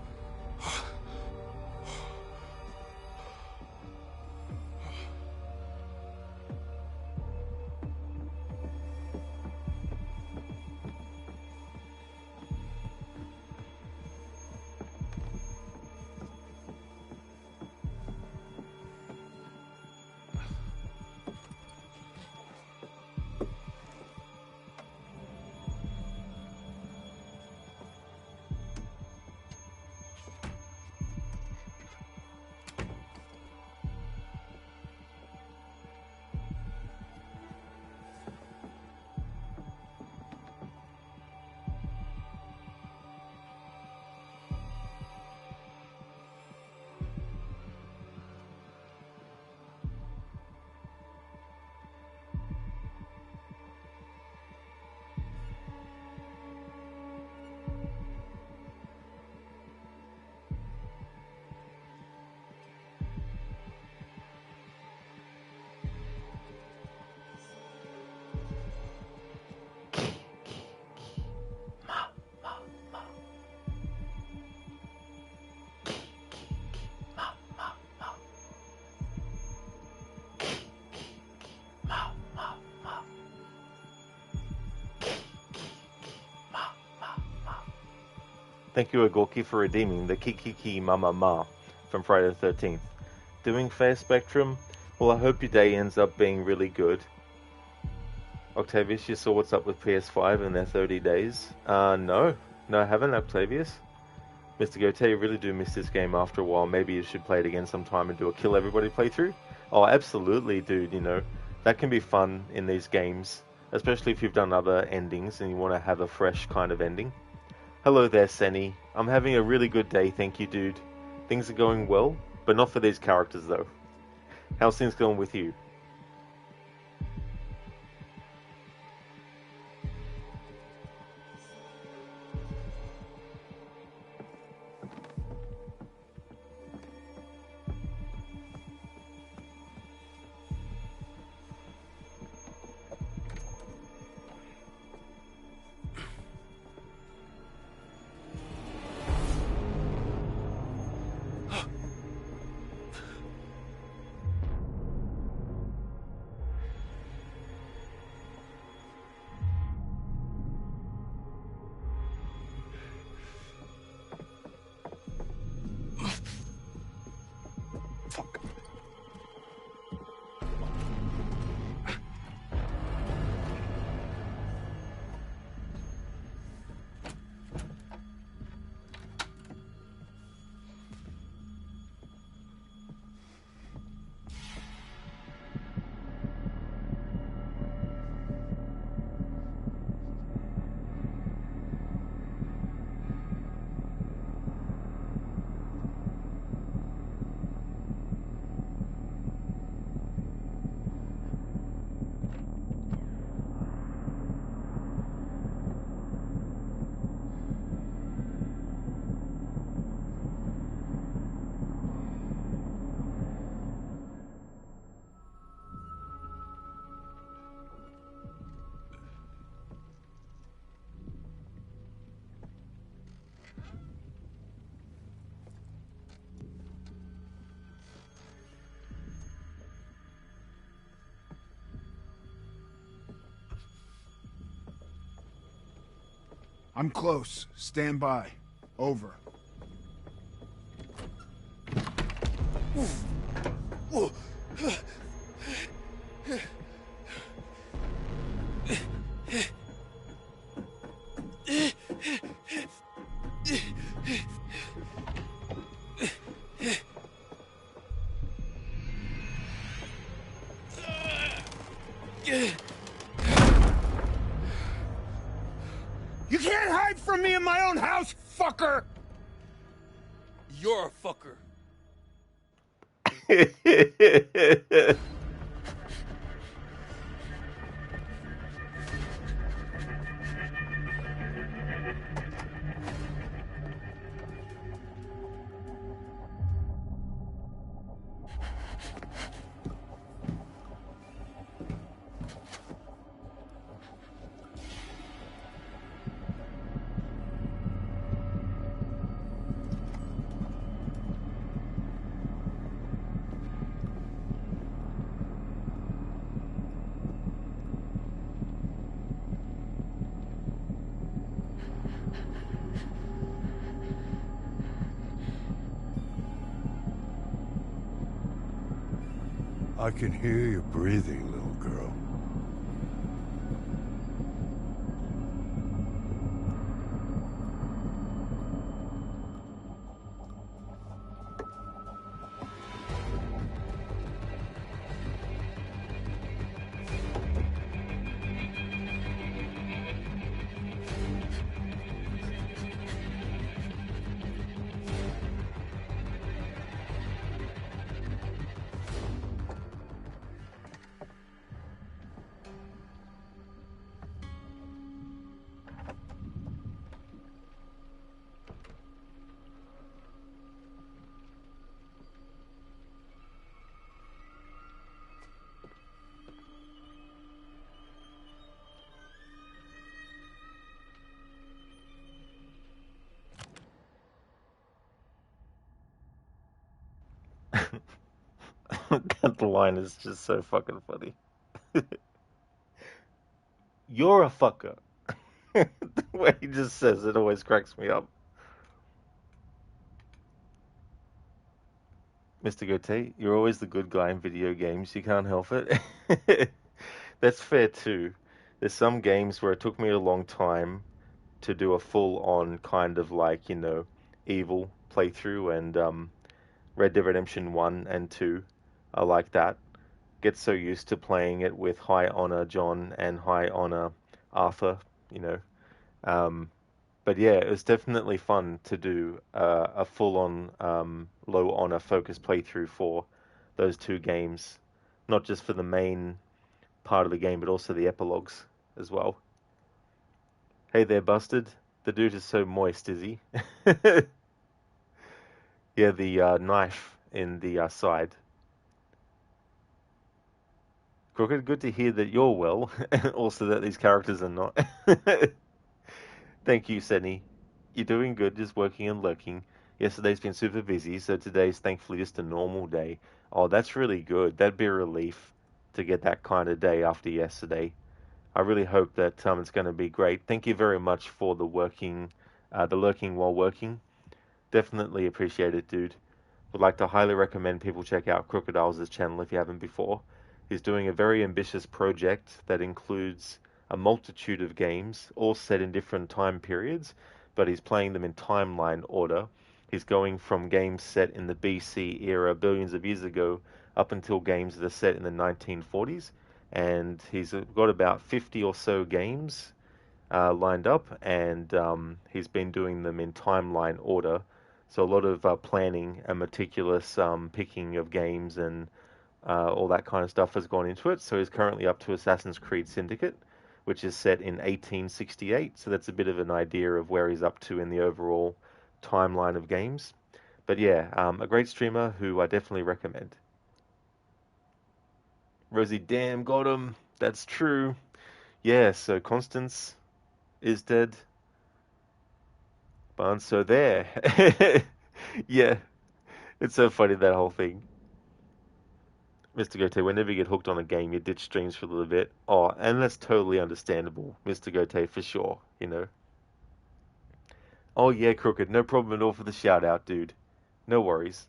Thank you, Agorki, for redeeming the Kikiki Mama Ma from Friday the 13th. Doing fair, Spectrum? Well, I hope your day ends up being really good. Octavius, you saw what's up with PS5 and their 30 days? No. No, I haven't, Octavius. Mr. Gote, you really do miss this game after a while. Maybe you should play it again sometime and do a kill everybody playthrough? Oh, absolutely, dude, That can be fun in these games, especially if you've done other endings and you want to have a fresh kind of ending. Hello there, Senny. I'm having a really good day, thank you, dude. Things are going well, but not for these characters, though. How's things going with you?
I'm close. Stand by. Over. You can't hide from me in my own house, fucker!
You're a fucker.
I can hear you breathing, little girl.
That line is just so fucking funny. You're a fucker. The way he just says it always cracks me up. Mr. Gote, you're always the good guy in video games. You can't help it. That's fair too. There's some games where it took me a long time to do a full-on kind of like, evil playthrough, and Red Dead Redemption 1 and 2 are like that. Get so used to playing it with High Honor John and High Honor Arthur, you know. Um, but yeah, it was definitely fun to do a full-on low honor focus playthrough for those two games, not just for the main part of the game, but also the epilogues as well. Hey there, Busted. The dude is so moist, is he? Yeah, the knife in the side. Crooked, good to hear that you're well, and also that these characters are not. Thank you, Senny. You're doing good, just working and lurking. Yesterday's been super busy, so today's thankfully just a normal day. Oh, that's really good. That'd be a relief to get that kind of day after yesterday. I really hope that it's going to be great. Thank you very much for the lurking while working. Definitely appreciate it, dude. Would like to highly recommend people check out Crocodiles' channel if you haven't before. He's doing a very ambitious project that includes a multitude of games, all set in different time periods, but he's playing them in timeline order. He's going from games set in the BC era, billions of years ago, up until games that are set in the 1940s. And he's got about 50 or so games lined up, and he's been doing them in timeline order. So a lot of planning and meticulous picking of games and all that kind of stuff has gone into it. So he's currently up to Assassin's Creed Syndicate, which is set in 1868. So that's a bit of an idea of where he's up to in the overall timeline of games. But yeah, a great streamer who I definitely recommend. Rosie, damn, got him. That's true. Yeah, so Constance is dead. Barnes, so there. Yeah, it's so funny, that whole thing. Mr. Gote, whenever you get hooked on a game, you ditch streams for a little bit. Oh, and that's totally understandable, Mr. Gote, for sure, you know. Oh yeah, Crooked, no problem at all for the shout out, dude. No worries.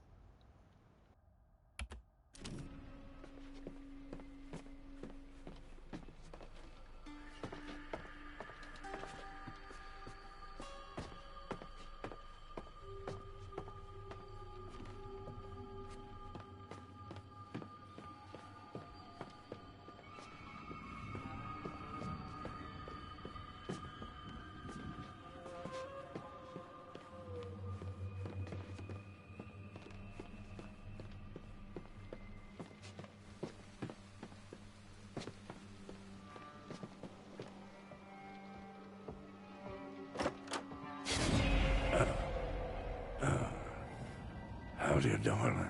Howdy, darling.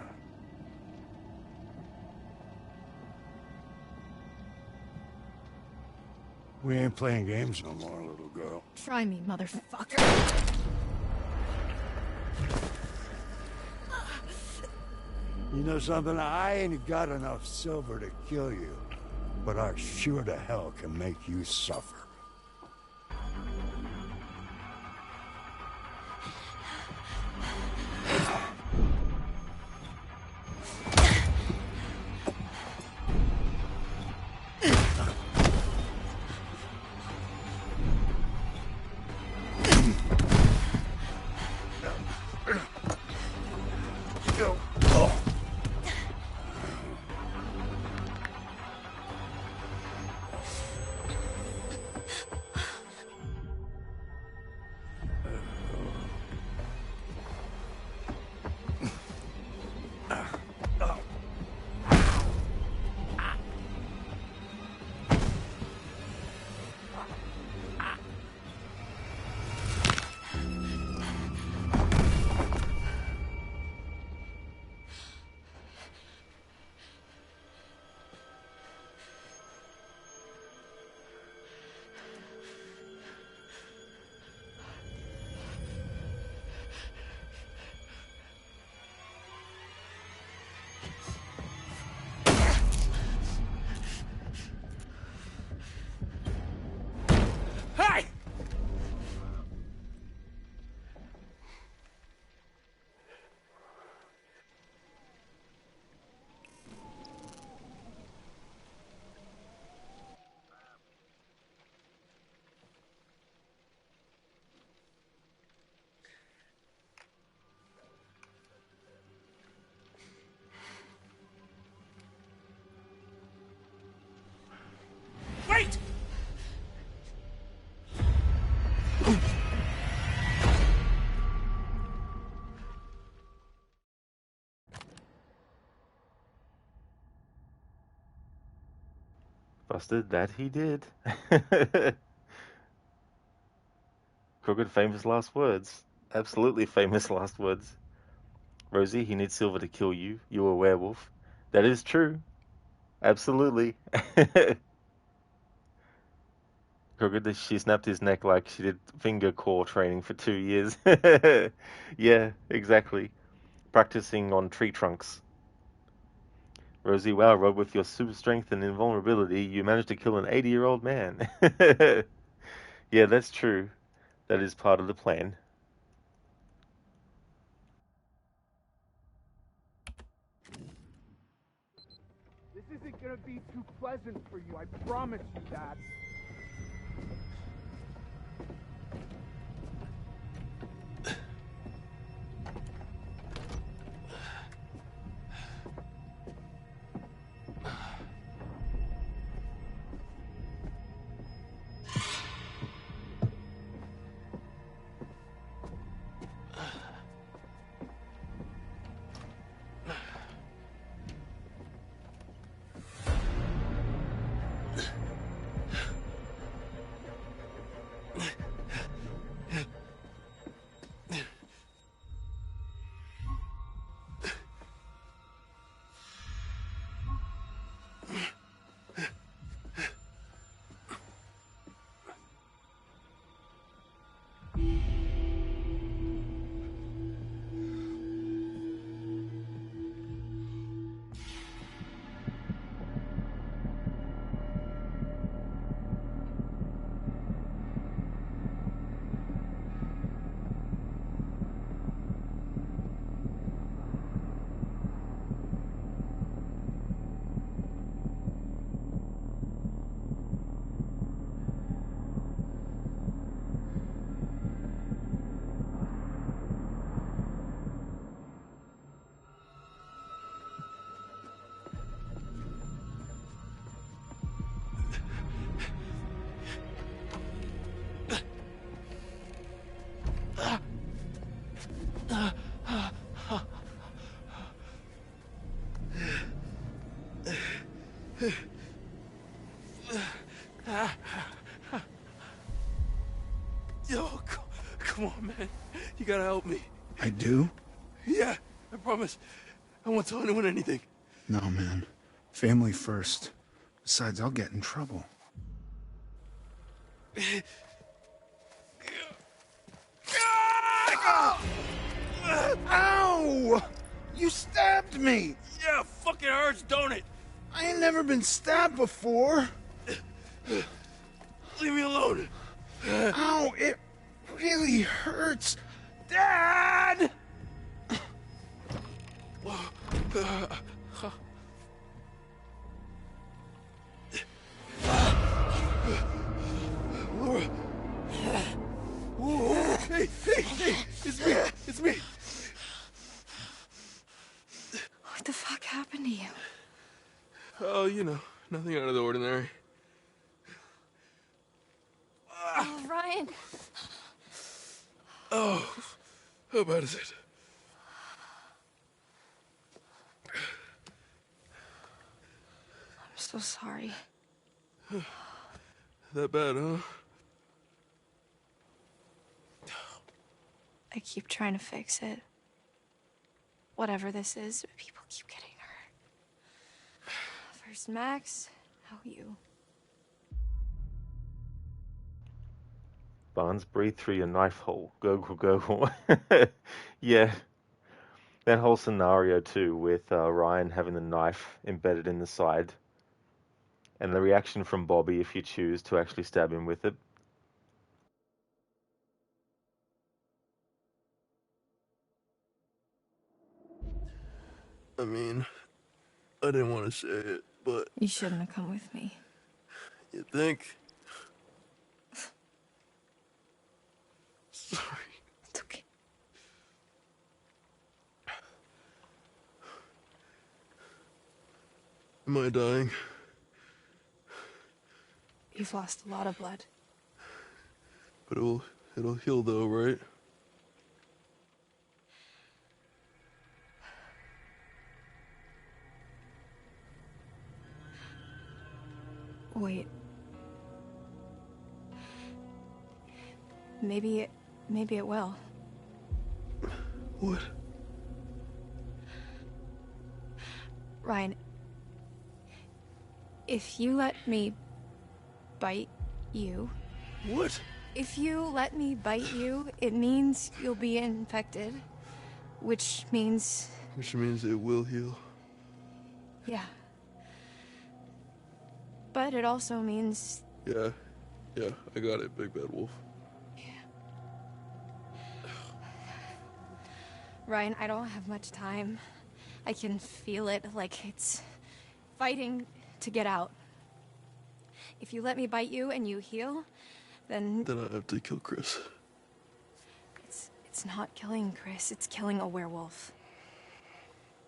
We ain't playing games no more, little girl.
Try me, motherfucker.
You know something? I ain't got enough silver to kill you, but I sure to hell can make you suffer.
Hey! Wait!
Busted that he did. Crooked famous last words. Absolutely famous last words. Rosie, he needs silver to kill you. You're a werewolf. That is true. Absolutely. Crooked, she snapped his neck like she did finger core training for 2 years. Yeah, exactly. Practicing on tree trunks. Rosie, wow, Rob, with your super strength and invulnerability, you managed to kill an 80-year-old man. Yeah, that's true. That is part of the plan.
This isn't gonna be too pleasant for you, I promise you that.
Yo, come on, man. You gotta help me.
I do?
Yeah, I promise. I won't tell anyone anything.
No, man. Family first. Besides, I'll get in trouble. Ow! You stabbed me!
Yeah, fucking hurts, don't it?
I ain't never been stabbed before.
Leave me alone.
Ow, it really hurts. Dad!
Laura. Whoa. Hey, it's me.
What the fuck happened to you?
Oh, you know, nothing out of the ordinary.
Oh, Ryan.
Oh, how bad is it?
I'm so sorry.
That bad, huh?
I keep trying to fix it. Whatever this is, people keep getting hurt. First Max, now you.
Barnes, breathe through your knife hole. Go. Yeah, that whole scenario too, with Ryan having the knife embedded in the side, and the reaction from Bobby if you choose to actually stab him with it.
I mean, I didn't want to say it, but...
You shouldn't have come with me.
You think? Sorry.
It's okay.
Am I dying?
You've lost a lot of blood.
But it'll heal though, right?
Wait. Maybe it will.
What?
Ryan, if you let me bite you...
What?
If you let me bite you, it means you'll be infected. Which means...
Which means it will heal.
Yeah. But it also means...
Yeah, I got it, Big Bad Wolf.
Ryan, I don't have much time. I can feel it, like it's fighting to get out. If you let me bite you and you heal, then...
Then I have to kill Chris.
It's not killing Chris, it's killing a werewolf.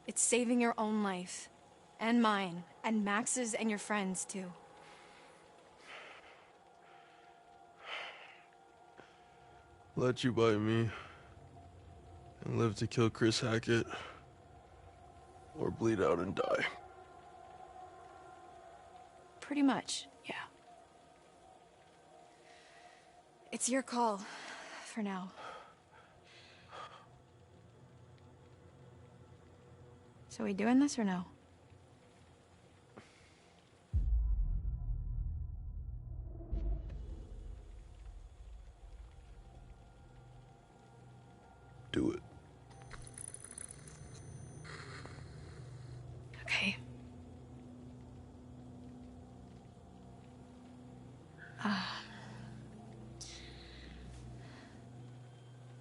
It's saving your own life. And mine. And Max's and your friends, too.
Let you bite me. And live to kill Chris Hackett. Or bleed out and die.
Pretty much, yeah. It's your call, for now. So we doing this or no?
Do it.
Okay.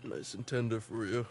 Nice and tender for you.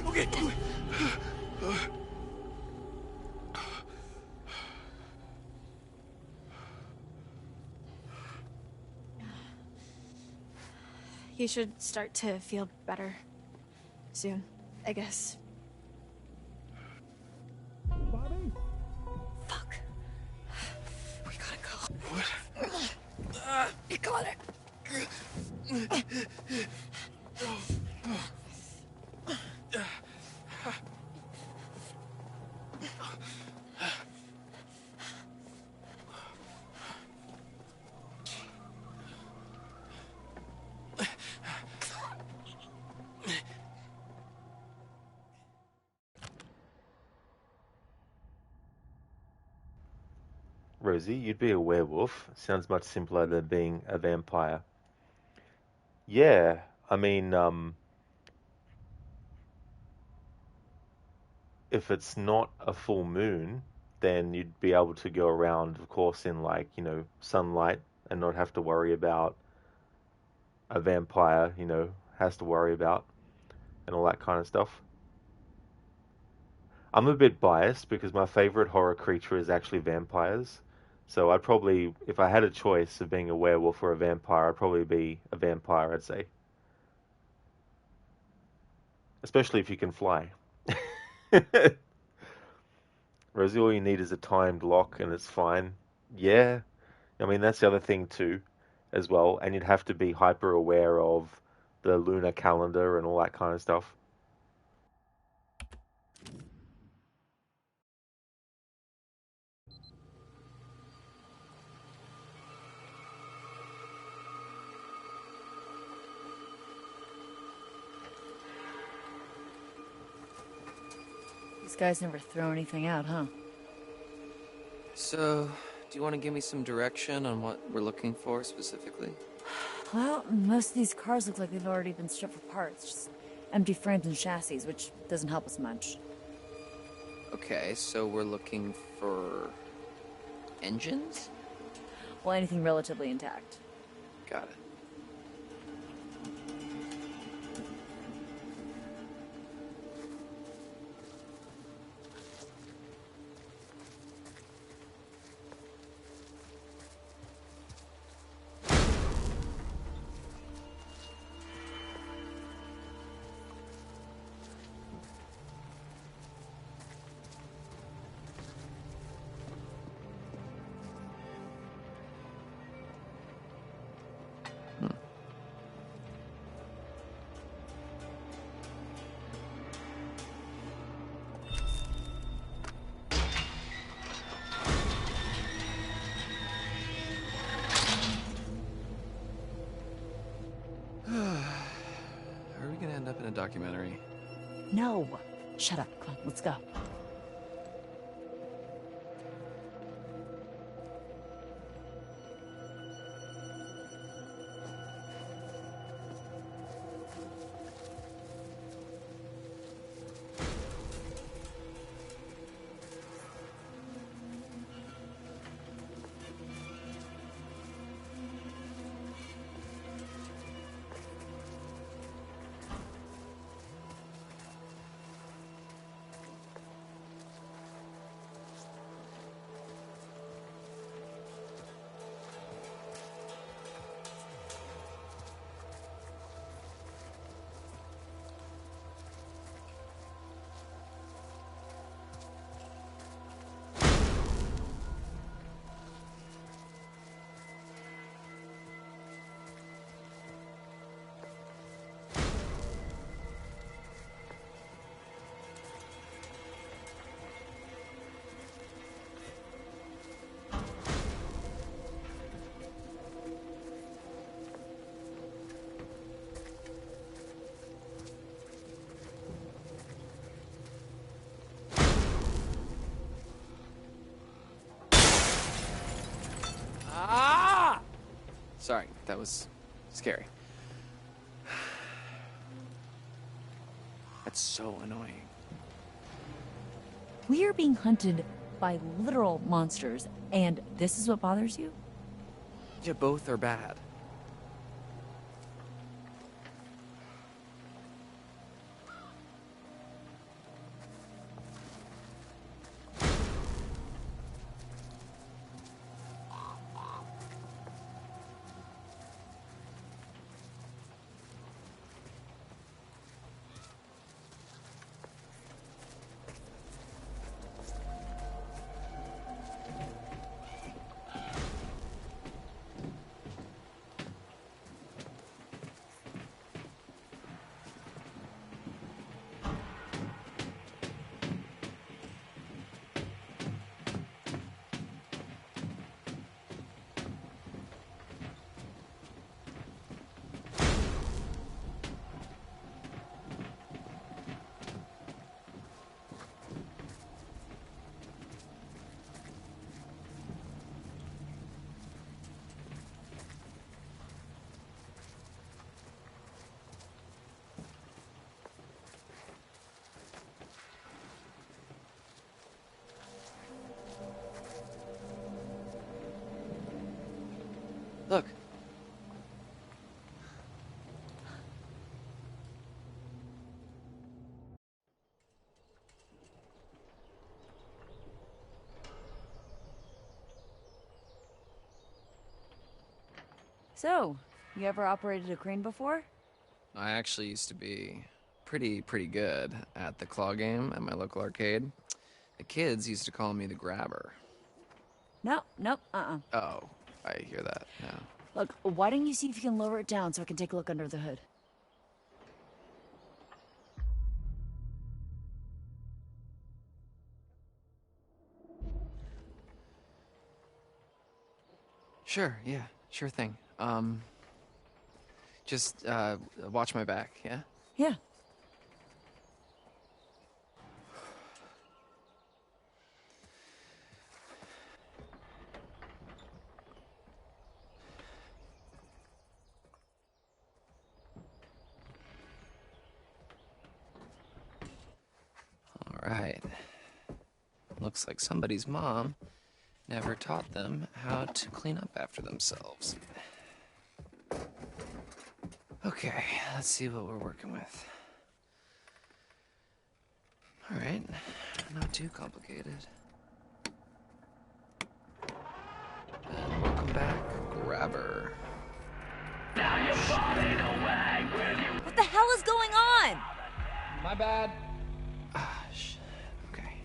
Okay.
He should start to feel better soon, I guess.
Bobby?
Fuck. We gotta go. What? You got it.
Rosie, you'd be a werewolf. Sounds much simpler than being a vampire. Yeah, I mean, if it's not a full moon, then you'd be able to go around, of course, in like, sunlight and not have to worry about a vampire, has to worry about and all that kind of stuff. I'm a bit biased because my favorite horror creature is actually vampires. So I'd probably, if I had a choice of being a werewolf or a vampire, I'd probably be a vampire, I'd say. Especially if you can fly. Rosie, all you need is a timed lock and it's fine. Yeah, I mean, that's the other thing too, as well. And you'd have to be hyper aware of the lunar calendar and all that kind of stuff.
These guys never throw anything out, huh?
So, do you want to give me some direction on what we're looking for specifically?
Well, most of these cars look like they've already been stripped for parts. Just empty frames and chassis, which doesn't help us much.
Okay, so we're looking for engines?
Well, anything relatively intact.
Got it. Are we gonna end up in a documentary?
No! Shut up. Come on, let's go.
Sorry, that was scary. That's so annoying.
We are being hunted by literal monsters, and this is what bothers you?
Yeah, both are bad. Look.
So, you ever operated a crane before?
I actually used to be pretty good at the claw game at my local arcade. The kids used to call me the grabber.
Nope.
Oh, I hear that now.
Look, why don't you see if you can lower it down so I can take a look under the hood?
Sure, yeah, sure thing. Just, watch my back, yeah?
Yeah.
All right. Looks like somebody's mom never taught them how to clean up after themselves. Okay, let's see what we're working with. All right, not too complicated. And welcome back, grabber.
Now you're falling away, will you?
What the hell is going on?
My bad. Okay.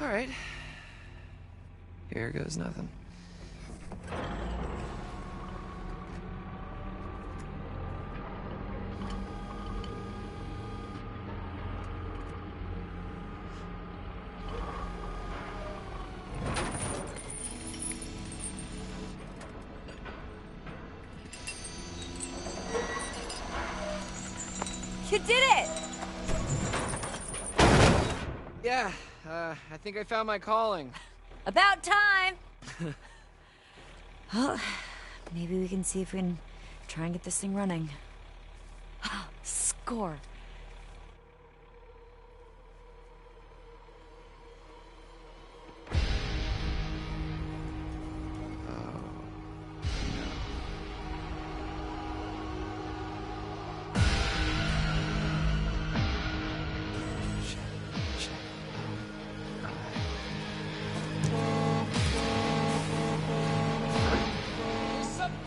All right. Here goes nothing.
You did it!
Yeah, I think I found my calling.
About time! Well, maybe we can see if we can try and get this thing running. Score!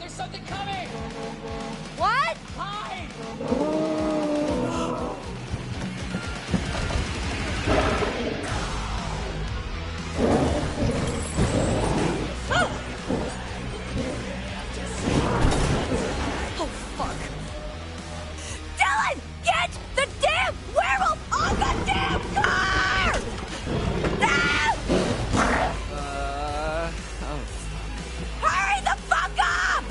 There's something coming!
What?
Hide!
Oh, fuck. Dylan! Get the damn werewolf on the damn car!
Oh.
Hurry the fuck up!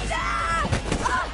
Dylan, help!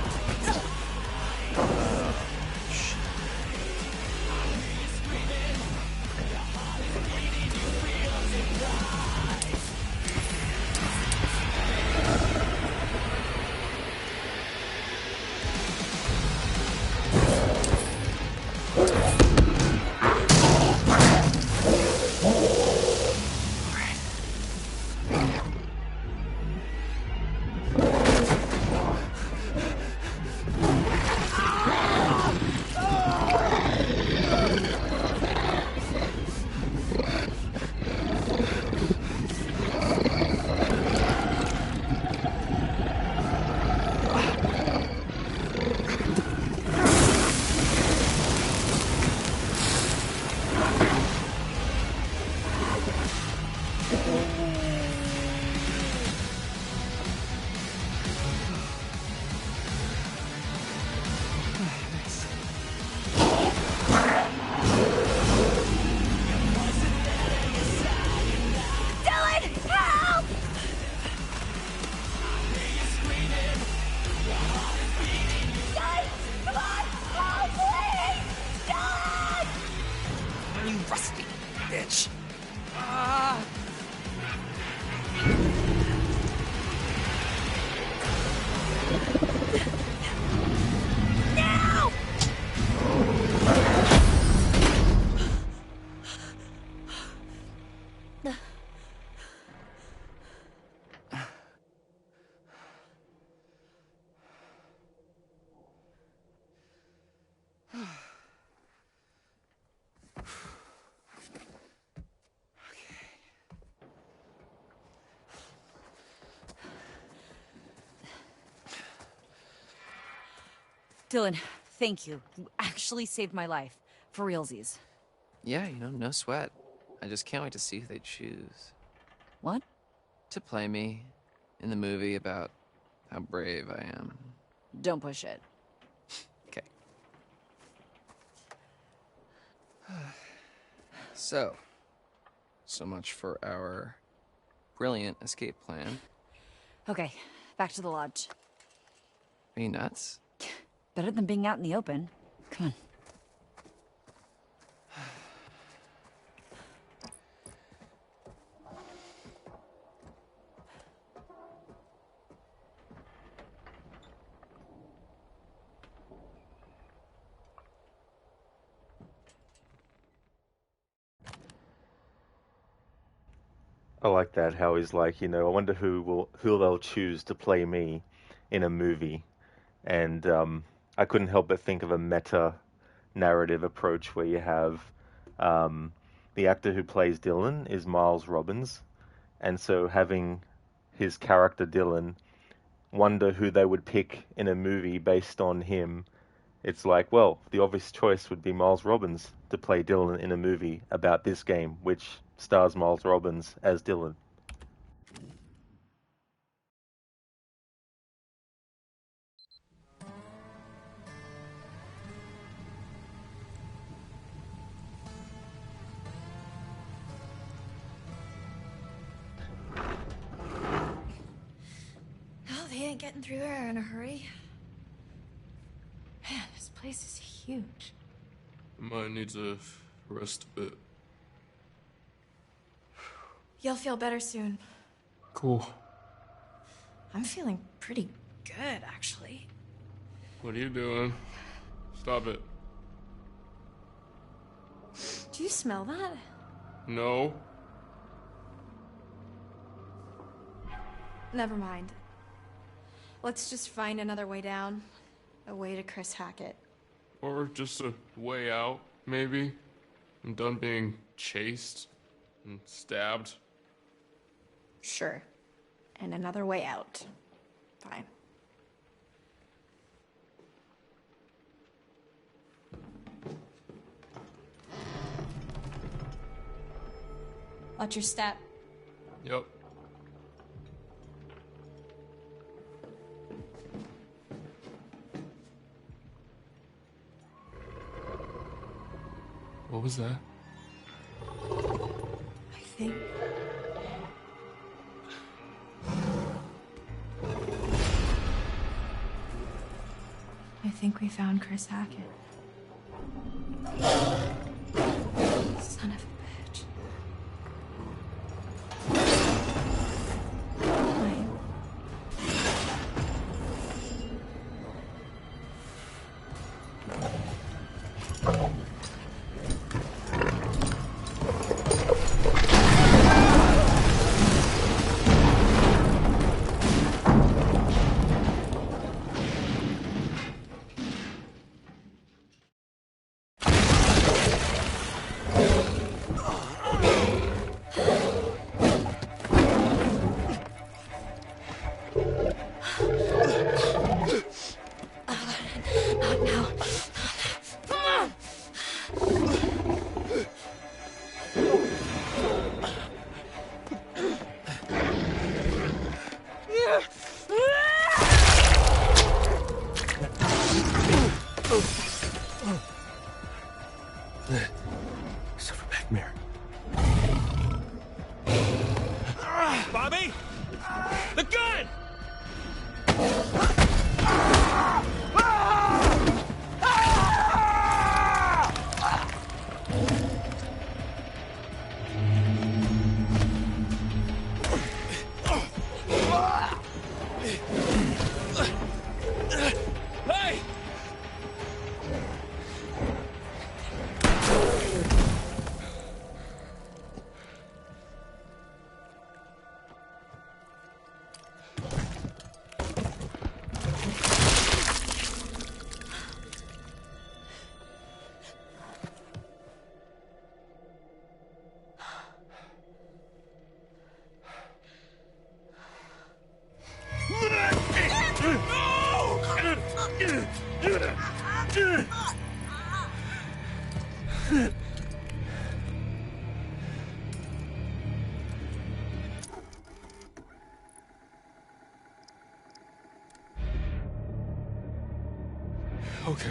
Dylan, come on! Help, please! Dylan!
You rusty bitch.
Dylan, thank you. You actually saved my life. For realsies.
Yeah, no sweat. I just can't wait to see who they choose.
What?
To play me in the movie about how brave I am.
Don't push it.
Okay. So much for our brilliant escape plan.
Okay, back to the lodge.
Are you nuts?
Better than being out in the open. Come on.
I like that, how he's like, I wonder who they'll choose to play me in a movie. And I couldn't help but think of a meta narrative approach where you have the actor who plays Dylan is Miles Robbins, and so having his character Dylan wonder who they would pick in a movie based on him. It's like, well, the obvious choice would be Miles Robbins to play Dylan in a movie about this game, which stars Miles Robbins as Dylan.
Oh, they ain't getting through there in a hurry. Man, this place is huge.
Mine needs a rest a bit.
You'll feel better soon.
Cool.
I'm feeling pretty good, actually.
What are you doing? Stop it.
Do you smell that?
No.
Never mind. Let's just find another way down. A way to Chris Hackett.
Or just a way out, maybe. I'm done being chased and stabbed.
Sure. And another way out. Fine. Watch your step.
Yep. What was that?
I think... I think we found Chris Hackett. Son of a bitch.
Supermassive Marathon.
Bobby? The gun! Hey! Okay.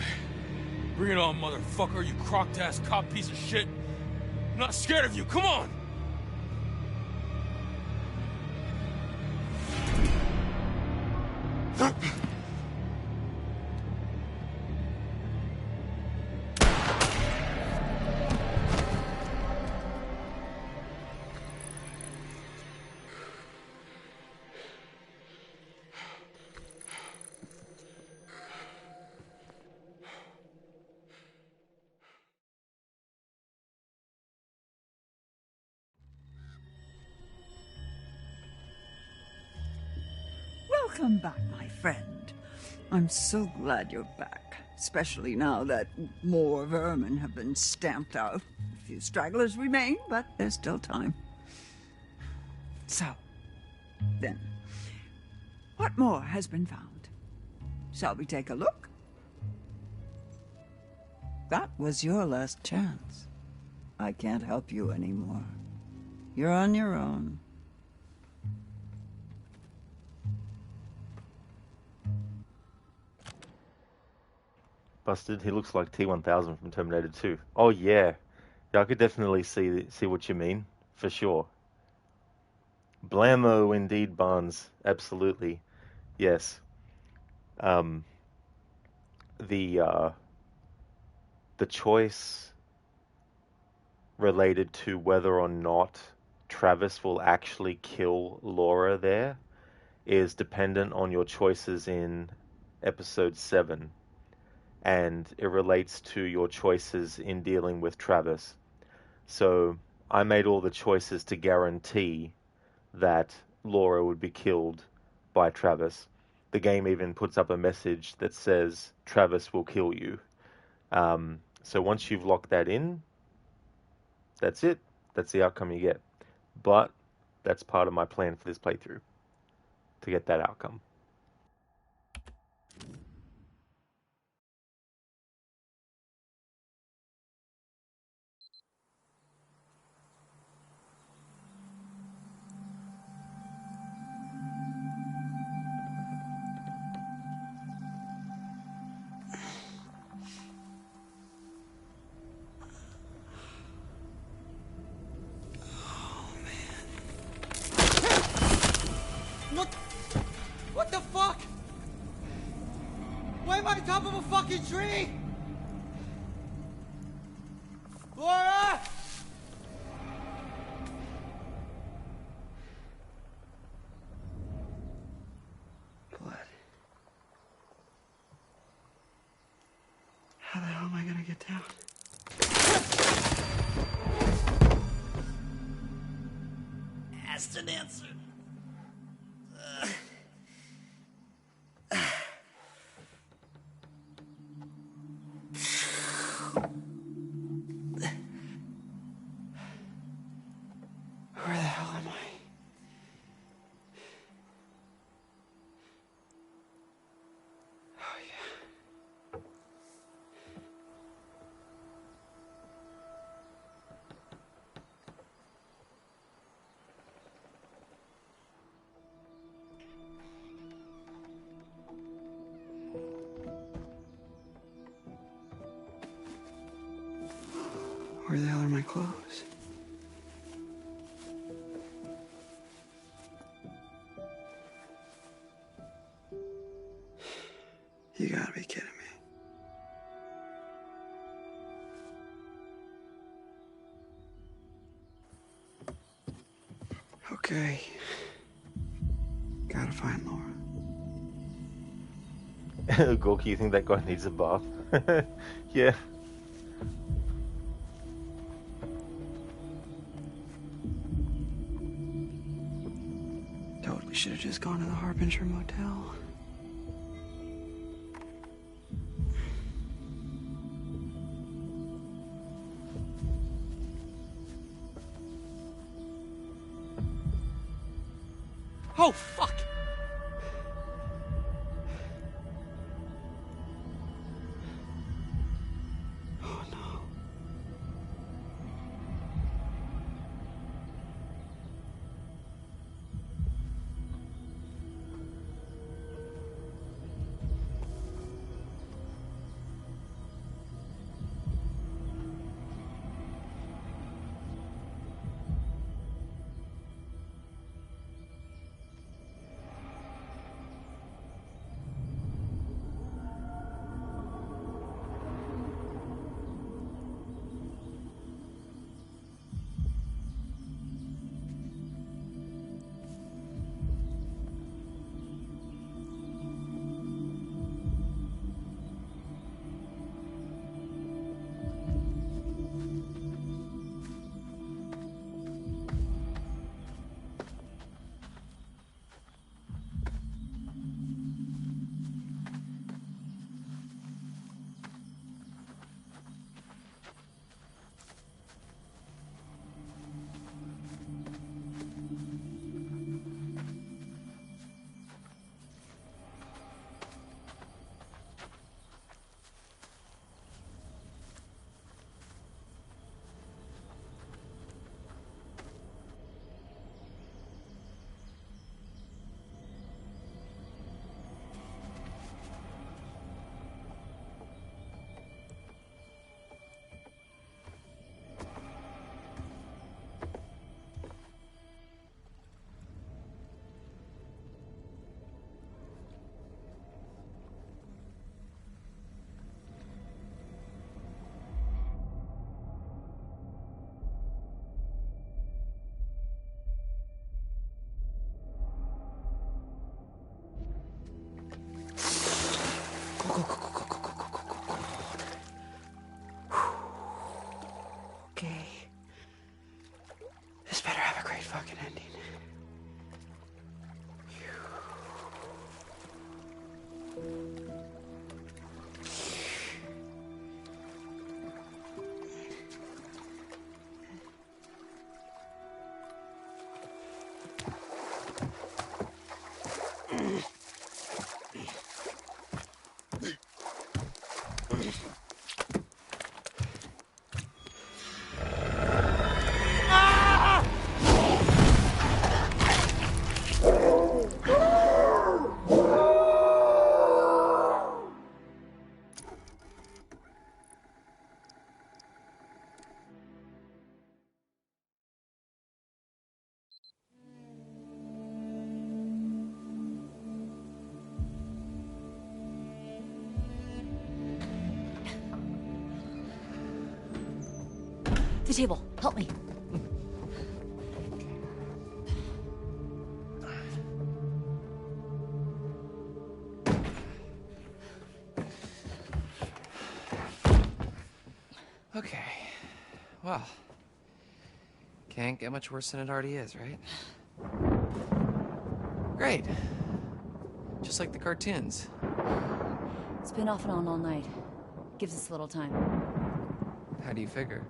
Bring it on, motherfucker, you crocked-ass cop piece of shit. I'm not scared of you, come on!
Welcome back, my friend. I'm so glad you're back, especially now that more vermin have been stamped out. A few stragglers remain, but there's still time. So, then, what more has been found? Shall we take a look? That was your last chance. I can't help you anymore. You're on your own.
Busted. He looks like T-1000 from Terminator 2. Oh yeah, yeah. I could definitely see what you mean for sure. Blammo, indeed, Barnes. Absolutely, yes. Um, the choice related to whether or not Travis will actually kill Laura there is dependent on your choices in episode 7. And it relates to your choices in dealing with Travis. So I made all the choices to guarantee that Laura would be killed by Travis. The game even puts up a message that says Travis will kill you. So once you've locked that in, that's it. That's the outcome you get. But that's part of my plan for this playthrough, to get that outcome.
What the fuck? Why am I on top of a fucking tree? Laura!
Blood. How the hell am I gonna get down?
Asked and answered.
Where the hell am I? Oh, yeah. Where the hell are my clothes? You gotta be kidding me. Okay. Gotta find Laura.
Gorky, you think that guy needs a bath? Yeah.
Totally should have just gone to the Harbinger Motel.
Oh, fuck!
Oh, no.
coffee table. Help me.
Okay. Well, can't get much worse than it already is, right? Great. Just like the cartoons.
It's been off and on all night. Gives us a little time.
How do you figure?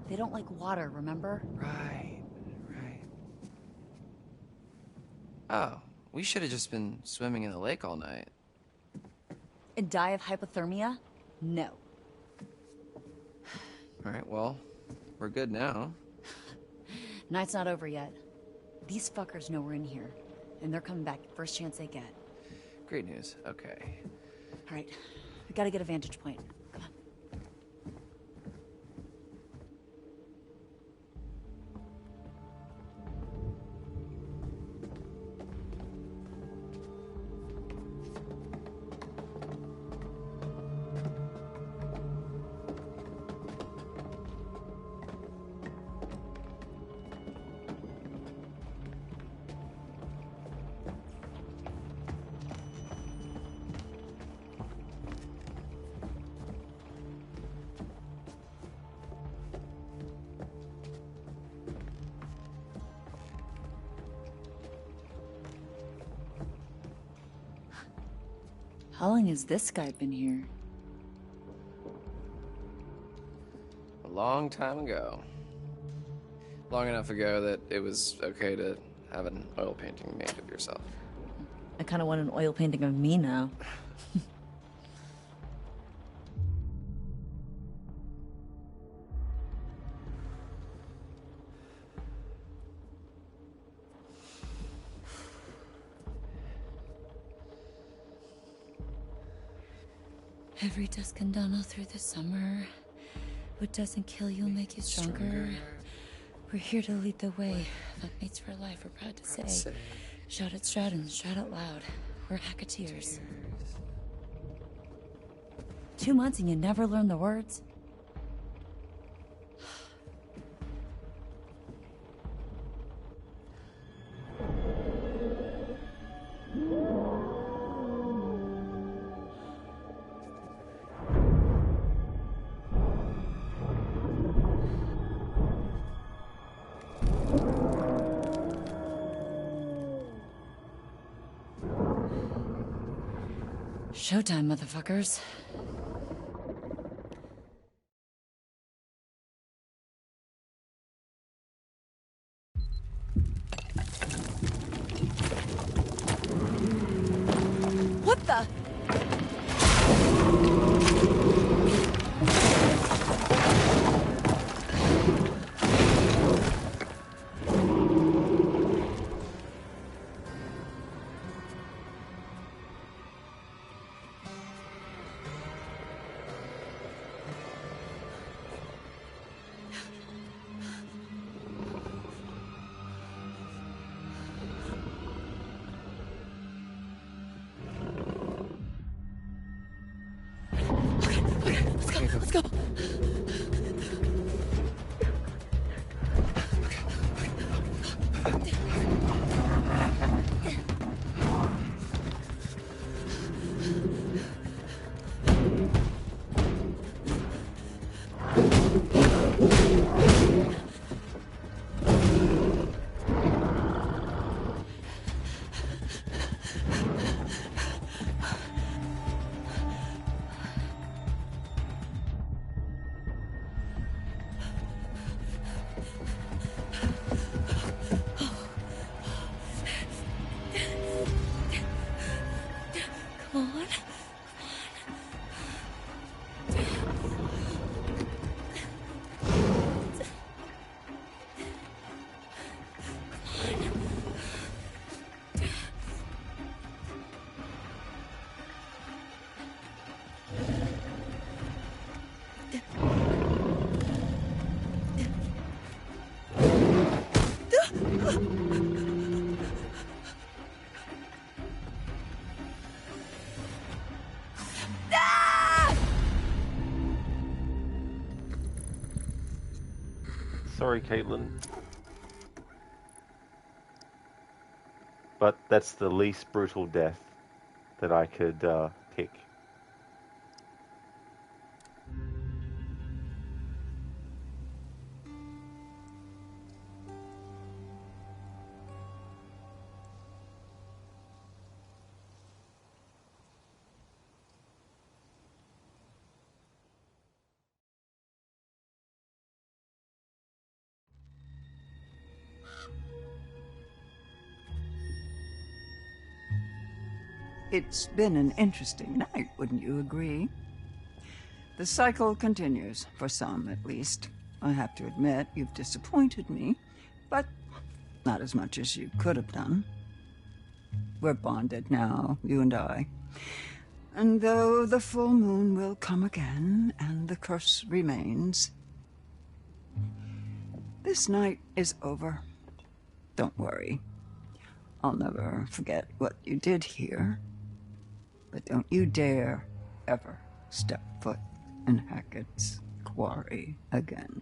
They don't like water, remember?
Right. Oh, we should have just been swimming in the lake all night.
And die of hypothermia? No.
All right, well, we're good now.
Night's not over yet. These fuckers know we're in here, and they're coming back first chance they get.
Great news. Okay.
All right, we gotta get a vantage point. Come on. How long has this guy been here?
A long time ago. Long enough ago that it was okay to have an oil painting made of yourself.
I kind of want an oil painting of me now. Every dusk and dawn all through the summer. What doesn't kill you'll make you stronger. We're here to lead the way. Fuck mates for life, we're proud to say. Shout it, shout and shout it loud. We're hacketeers. 2 months and you never learn the words? Showtime, motherfuckers. What the?
Sorry, Caitlin. But that's the least brutal death that I could pick.
It's been an interesting night, wouldn't you agree? The cycle continues, for some at least. I have to admit, you've disappointed me, but not as much as you could have done. We're bonded now, you and I. And though the full moon will come again, and the curse remains, this night is over. Don't worry. I'll never forget what you did here. But don't you dare ever step foot in Hackett's Quarry again.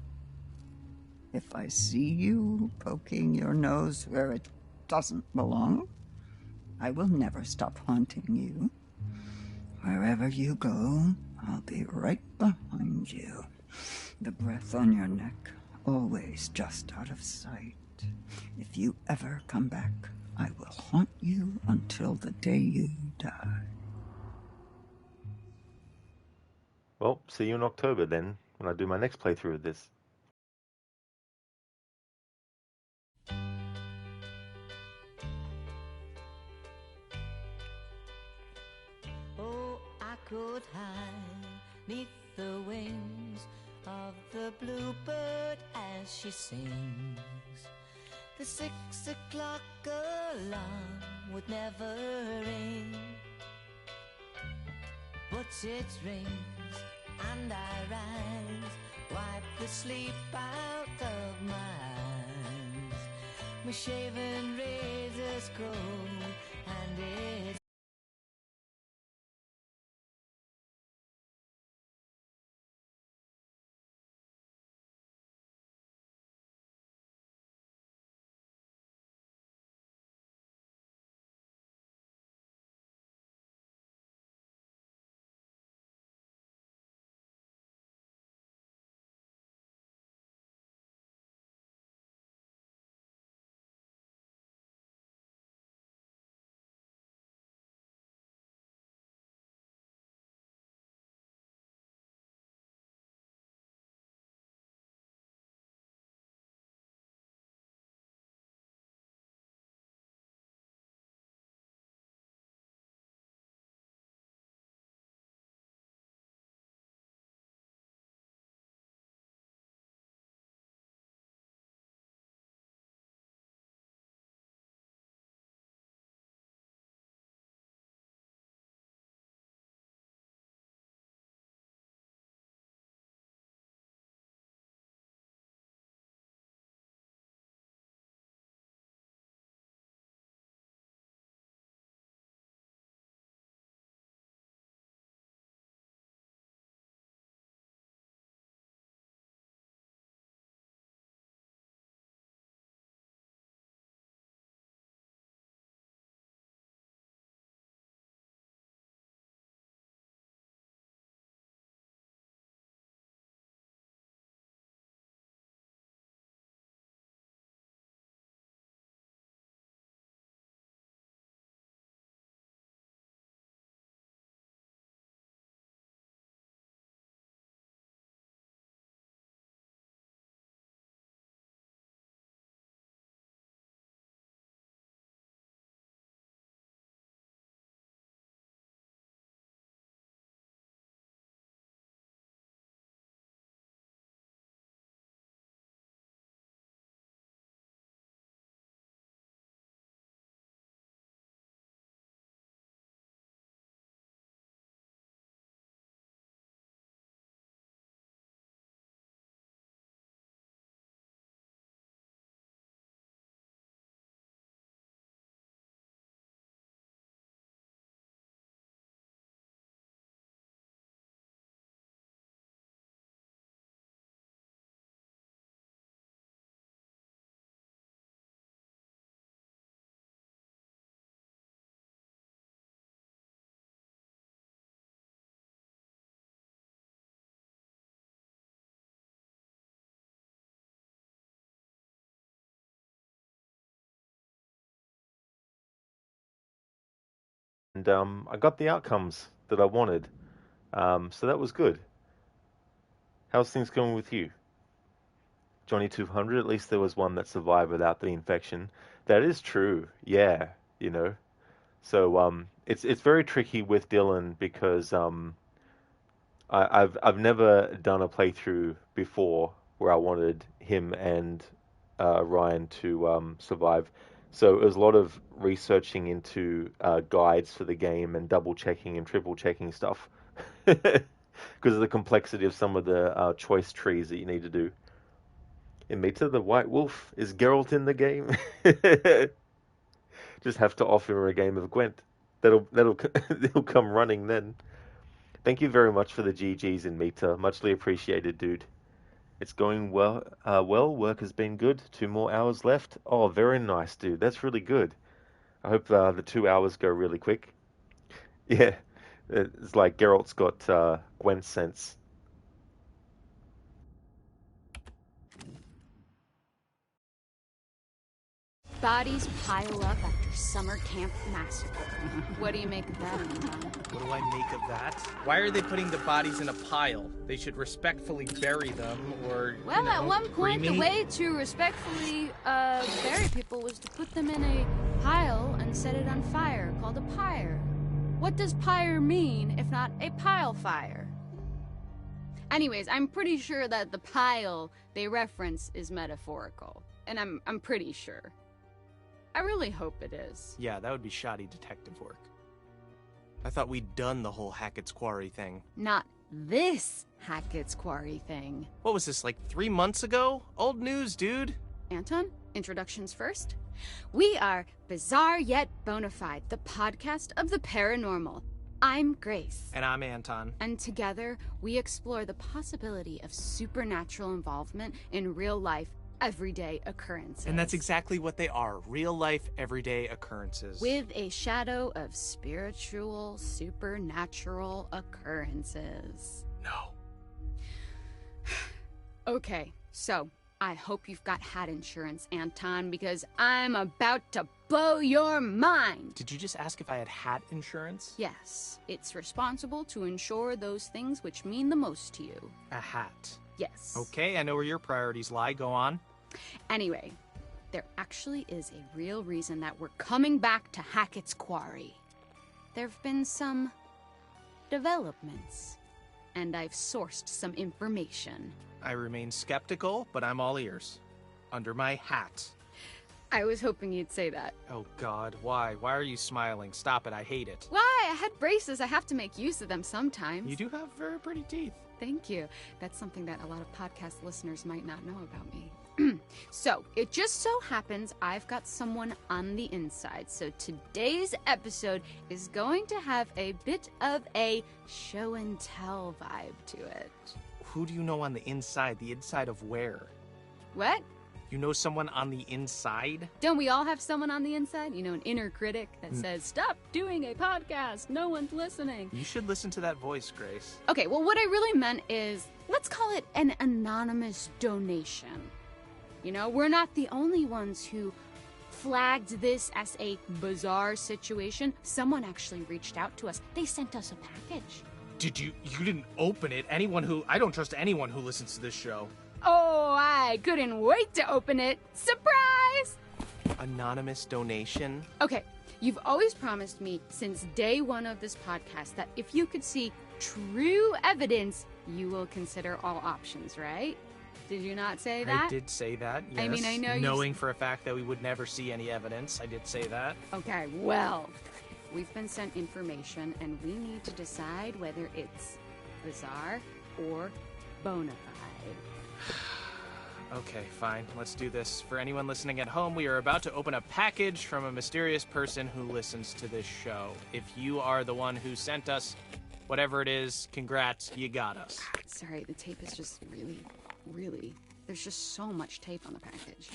If I see you poking your nose where it doesn't belong, I will never stop haunting you. Wherever you go, I'll be right behind you. The breath on your neck, always just out of sight. If you ever come back, I will haunt you until the day you die.
Well, see you in October then, when I do my next playthrough of this.
Oh, I could hide neath the wings of the bluebird as she sings. The 6 o'clock alarm would never ring, but it rings and I rise, wipe the sleep out of my eyes. My shaven razor's cold and it's
and I got the outcomes that I wanted. So that was good. How's things going with you? Johnny 200, at least there was one that survived without the infection. That is true. Yeah, you know. So it's very tricky with Dylan because I've never done a playthrough before where I wanted him and Ryan to survive. So it was a lot of researching into guides for the game and double checking and triple checking stuff because of the complexity of some of the choice trees that you need to do. In Meta, the White Wolf, is Geralt in the game? Just have to offer her a game of Gwent. That'll they'll come running then. Thank you very much for the GGs in Meta. Muchly appreciated, dude. It's going well. Work has been good. 2 more hours left. Oh, very nice, dude. That's really good. I hope the 2 hours go really quick. Yeah, it's like Geralt's got Gwent sense.
Bodies pile up after summer camp massacre. What do you make of that, Anton?
What do I make of that? Why are they putting the bodies in a pile? They should respectfully bury them, or,
Well, at one point, the way to respectfully bury people was to put them in a pile and set it on fire, called a pyre. What does pyre mean, if not a pile fire? Anyways, I'm pretty sure that the pile they reference is metaphorical. And I'm pretty sure. I really hope it is.
Yeah, that would be shoddy detective work. I thought we'd done the whole Hackett's Quarry thing.
Not this Hackett's Quarry thing.
What was this, like 3 months ago? Old news, dude.
Anton, introductions first. We are Bizarre Yet Bonafide, the podcast of the paranormal. I'm Grace.
And I'm Anton.
And together, we explore the possibility of supernatural involvement in real life, everyday occurrences.
And that's exactly what they are. Real life, everyday occurrences.
With a shadow of spiritual, supernatural occurrences.
No.
Okay, so I hope you've got hat insurance, Anton, because I'm about to blow your mind.
Did you just ask if I had hat insurance?
Yes, it's responsible to insure those things which mean the most to you.
A hat.
Yes.
Okay, I know where your priorities lie. Go on.
Anyway, there actually is a real reason that we're coming back to Hackett's Quarry. There've been some developments, and I've sourced some information.
I remain skeptical, but I'm all ears. Under my hat.
I was hoping you'd say that.
Oh God, why? Why are you smiling? Stop it, I hate it.
Why? I had braces. I have to make use of them sometimes.
You do have very pretty teeth.
Thank you. That's something that a lot of podcast listeners might not know about me. So, it just so happens I've got someone on the inside. So today's episode is going to have a bit of a show and tell vibe to it.
Who do you know on the inside? The inside of where?
What?
You know someone on the inside?
Don't we all have someone on the inside? You know, an inner critic that says, stop doing a podcast, no one's listening.
You should listen to that voice, Grace.
Okay, well, what I really meant is, let's call it an anonymous donation. You know, we're not the only ones who flagged this as a bizarre situation. Someone actually reached out to us. They sent us a package.
You didn't open it? I don't trust anyone who listens to this show.
Oh, I couldn't wait to open it. Surprise!
Anonymous donation?
Okay, you've always promised me since day one of this podcast that if you could see true evidence, you will consider all options, right? Did you not say that?
I did say that, yes.
I mean, I know
knowing for a fact that we would never see any evidence, I did say that.
Okay, well, we've been sent information, and we need to decide whether it's bizarre or bona fide.
Okay, fine. Let's do this. For anyone listening at home, we are about to open a package from a mysterious person who listens to this show. If you are the one who sent us whatever it is, congrats, you got us.
Sorry, the tape is just really, there's just so much tape on the package.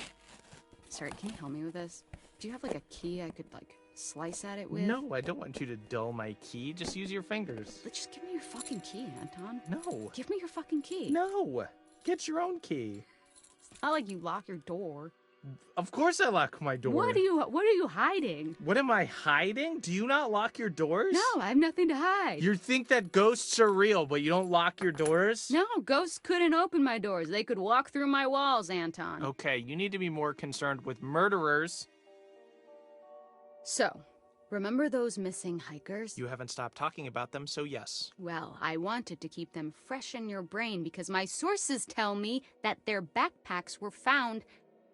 Sorry, can you help me with this? Do you have, like, a key I could, like, slice at it with?
No, I don't want you to dull my key. Just use your fingers.
But just give me your fucking key, Anton.
No.
Give me your fucking key.
No. Get your own key.
It's not like you lock your door.
Of course I lock my door.
What are you hiding?
What am I hiding? Do you not lock your doors?
No, I have nothing to hide.
You think that ghosts are real, but you don't lock your doors?
No, ghosts couldn't open my doors. They could walk through my walls, Anton.
Okay, you need to be more concerned with murderers.
So, remember those missing hikers?
You haven't stopped talking about them, so yes.
Well, I wanted to keep them fresh in your brain because my sources tell me that their backpacks were found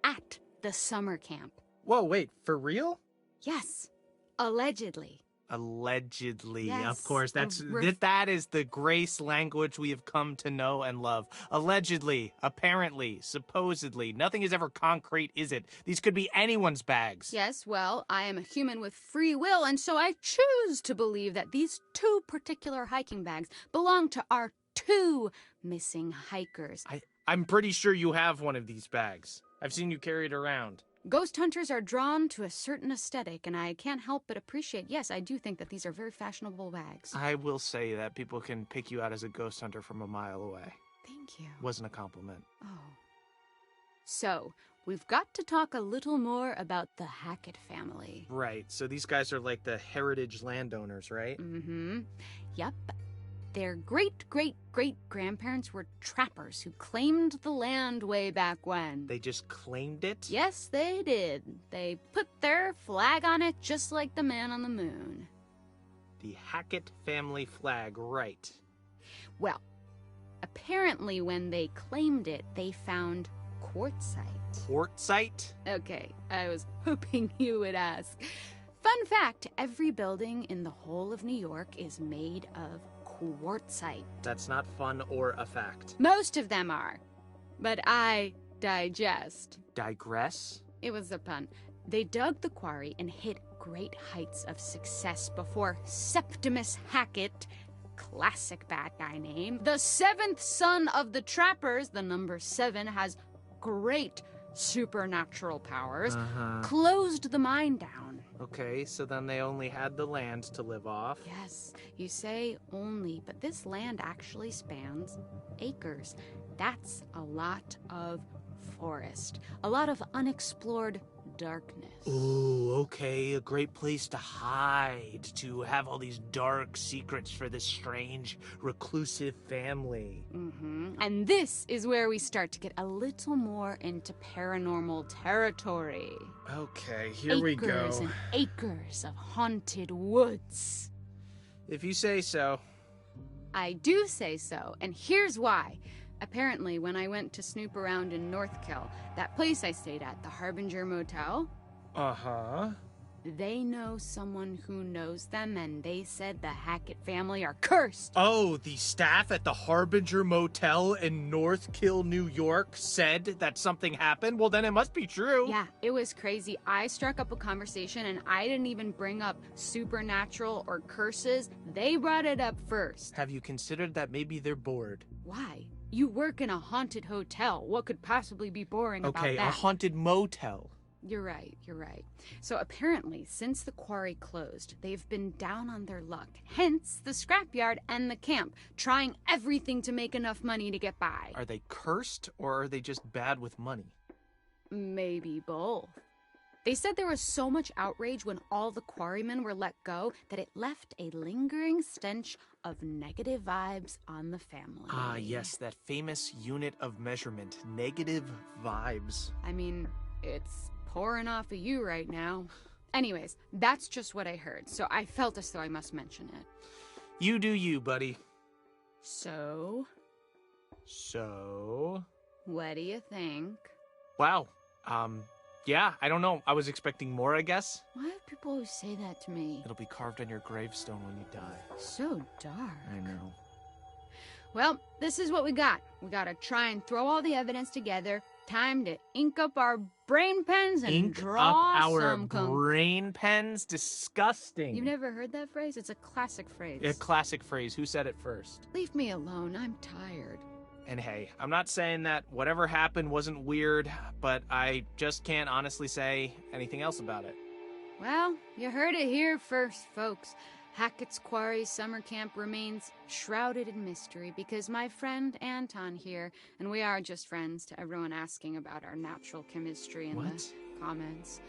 at the summer camp.
Whoa, wait, for real?
Yes, allegedly.
Allegedly,
Yes,
of course. That is the grace language we have come to know and love. Allegedly, apparently, supposedly. Nothing is ever concrete, is it? These could be anyone's bags.
Yes, well, I am a human with free will, and so I choose to believe that these 2 particular hiking bags belong to our 2 missing hikers.
I'm pretty sure you have one of these bags. I've seen you carry it around.
Ghost hunters are drawn to a certain aesthetic, and I can't help but appreciate, yes, I do think that these are very fashionable bags.
I will say that people can pick you out as a ghost hunter from a mile away.
Thank you.
Wasn't a compliment.
Oh. So, we've got to talk a little more about the Hackett family.
Right, so these guys are like the heritage landowners, right?
Mm-hmm. Yep. Their great-great-great-grandparents were trappers who claimed the land way back when.
They just claimed it?
Yes, they did. They put their flag on it just like the man on the moon.
The Hackett family flag, right.
Well, apparently when they claimed it, they found quartzite.
Quartzite?
Okay, I was hoping you would ask. Fun fact, every building in the whole of New York is made of quartzite.
That's not fun or a fact.
Most of them are. But I digest.
Digress?
It was a pun. They dug the quarry and hit great heights of success before Septimus Hackett, classic bad guy name, the 7th son of the trappers, the number 7 has great supernatural powers, closed the mine down.
Okay, so then they only had the land to live off.
Yes, you say only, but this land actually spans acres. That's a lot of forest, a lot of unexplored darkness.
Ooh, okay, a great place to hide, to have all these dark secrets for this strange, reclusive family.
And this is where we start to get a little more into paranormal territory.
Okay, here we go.
Acres and acres of haunted woods.
If you say so.
I do say so, and here's why. Apparently, when I went to snoop around in Northkill, that place I stayed at, the Harbinger Motel, they know someone who knows them, and they said the Hackett family are cursed.
Oh, the staff at the Harbinger Motel in Northkill, New York said that something happened? Well, then it must be true.
Yeah, it was crazy. I struck up a conversation, and I didn't even bring up supernatural or curses. They brought it up first.
Have you considered that maybe they're bored?
Why? You work in a haunted hotel. What could possibly be boring about that?
Okay, a haunted motel.
You're right. So apparently, since the quarry closed, they've been down on their luck. Hence, the scrapyard and the camp, trying everything to make enough money to get by.
Are they cursed, or are they just bad with money?
Maybe both. They said there was so much outrage when all the quarrymen were let go that it left a lingering stench of negative vibes on the family.
Ah, yes, that famous unit of measurement, negative vibes.
I mean, it's pouring off of you right now. Anyways, that's just what I heard, so I felt as though I must mention it.
You do you, buddy.
So? What do you think?
Wow. Yeah, I don't know. I was expecting more, I guess.
Why do people always say that to me?
It'll be carved on your gravestone when you die.
So dark.
I know.
Well, this is what we got. We gotta try and throw all the evidence together. Time to ink up our brain pens and draw some
brain pens? Disgusting.
You've never heard that phrase? It's a classic phrase.
A classic phrase. Who said it first?
Leave me alone. I'm tired.
And hey, I'm not saying that whatever happened wasn't weird, but I just can't honestly say anything else about it.
Well, you heard it here first, folks. Hackett's Quarry summer camp remains shrouded in mystery because my friend Anton here, and we are just friends to everyone asking about our natural chemistry in the comments.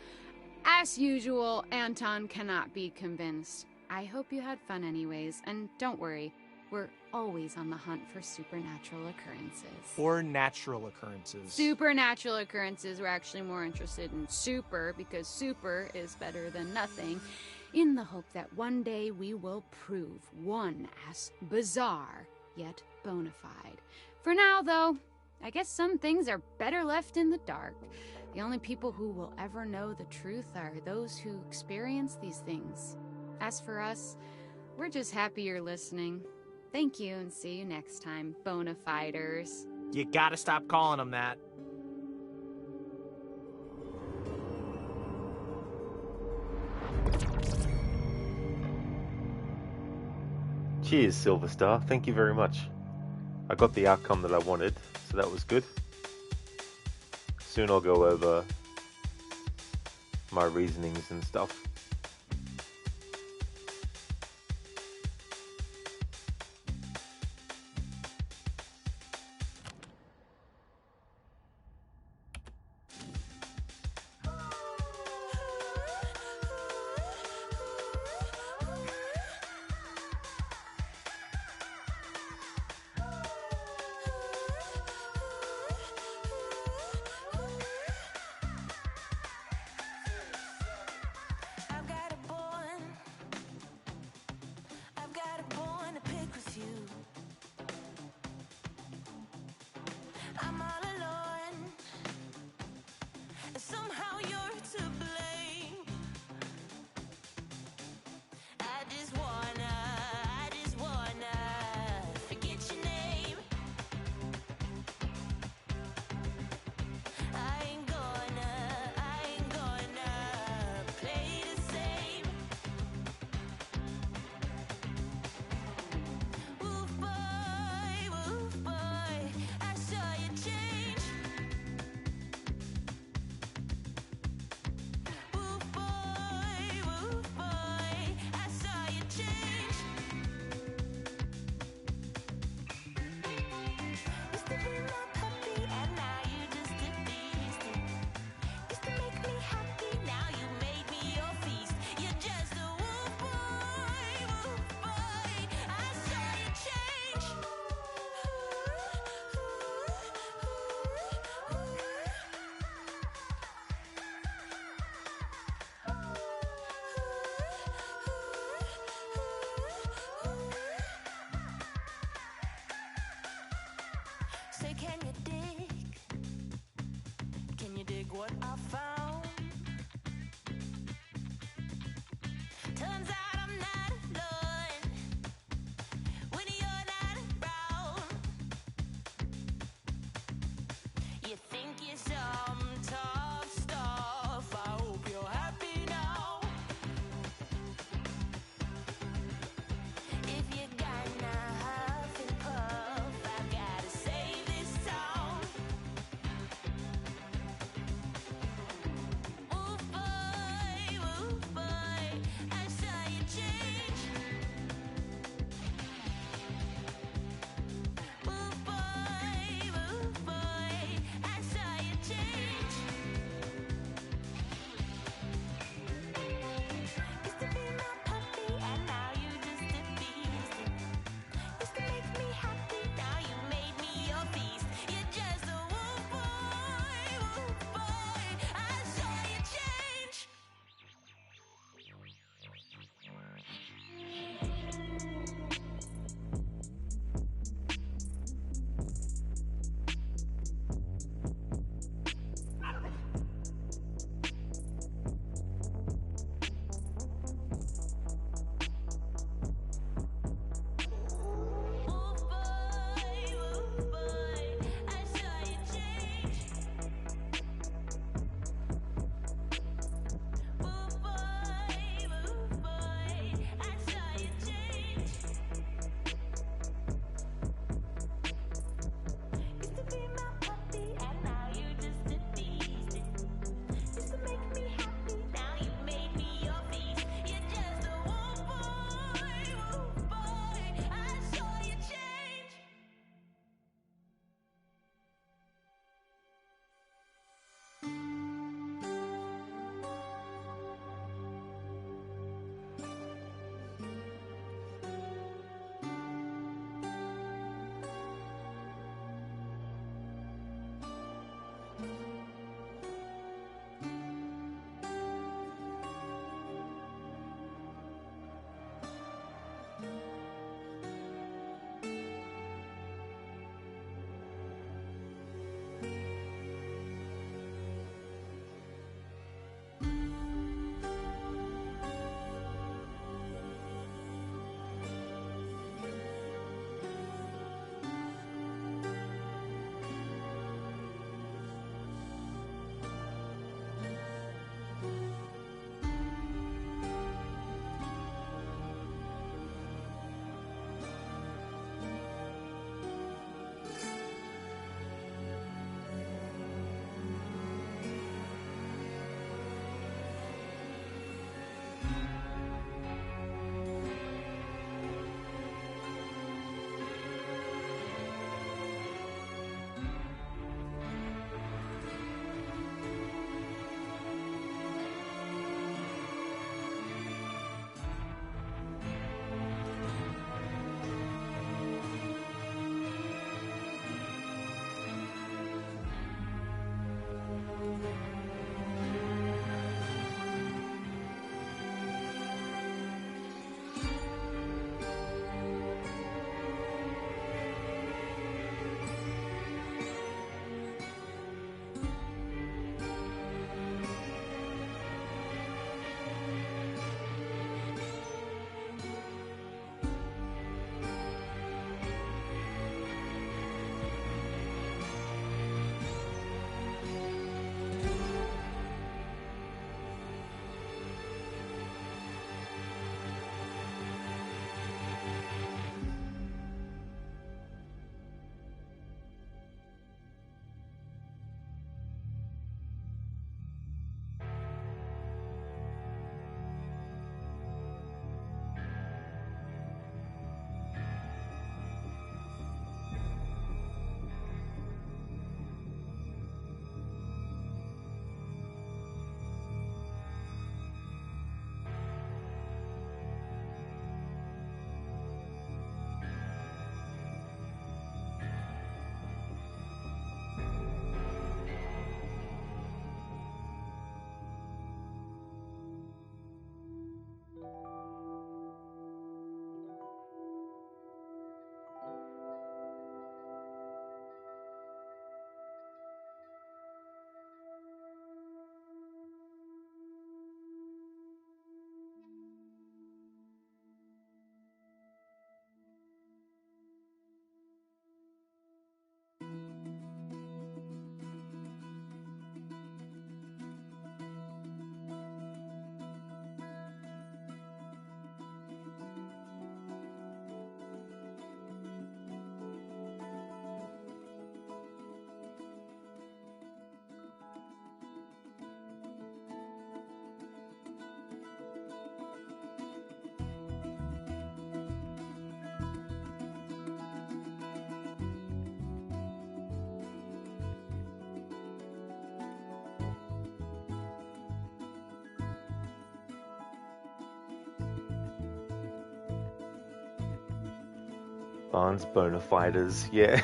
As usual, Anton cannot be convinced. I hope you had fun anyways, and don't worry, we're always on the hunt for supernatural occurrences.
Or natural occurrences.
Supernatural occurrences, we're actually more interested in super, because super is better than nothing, in the hope that one day we will prove one as bizarre, yet bona fide. For now, though, I guess some things are better left in the dark. The only people who will ever know the truth are those who experience these things. As for us, we're just happy you're listening. Thank you, and see you next time, bona fiders.
You gotta stop calling them that.
Cheers, Silver Star. Thank you very much. I got the outcome that I wanted, so that was good. Soon I'll go over my reasonings and stuff.
Say, can you dig? Can you dig what I found? Turns out I'm not alone when you're not around. You think you're some tough stuff. I hope you're happy now. If you got now huff and puff, I've gotta save this town. Ooh boy, I saw you
Barnes bona fides, yeah.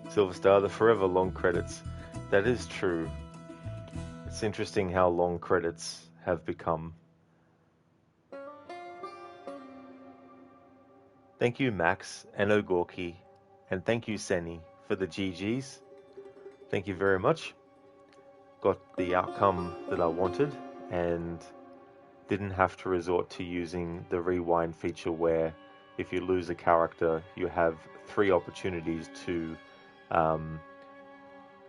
Silver Star, the forever long credits. That is true. It's interesting how long credits have become. Thank you, Max and Ogorki, and thank you, Seni, for the GGs. Thank you very much. Got the outcome that I wanted, and didn't have to resort to using the rewind feature where if you lose a character, you have 3 opportunities to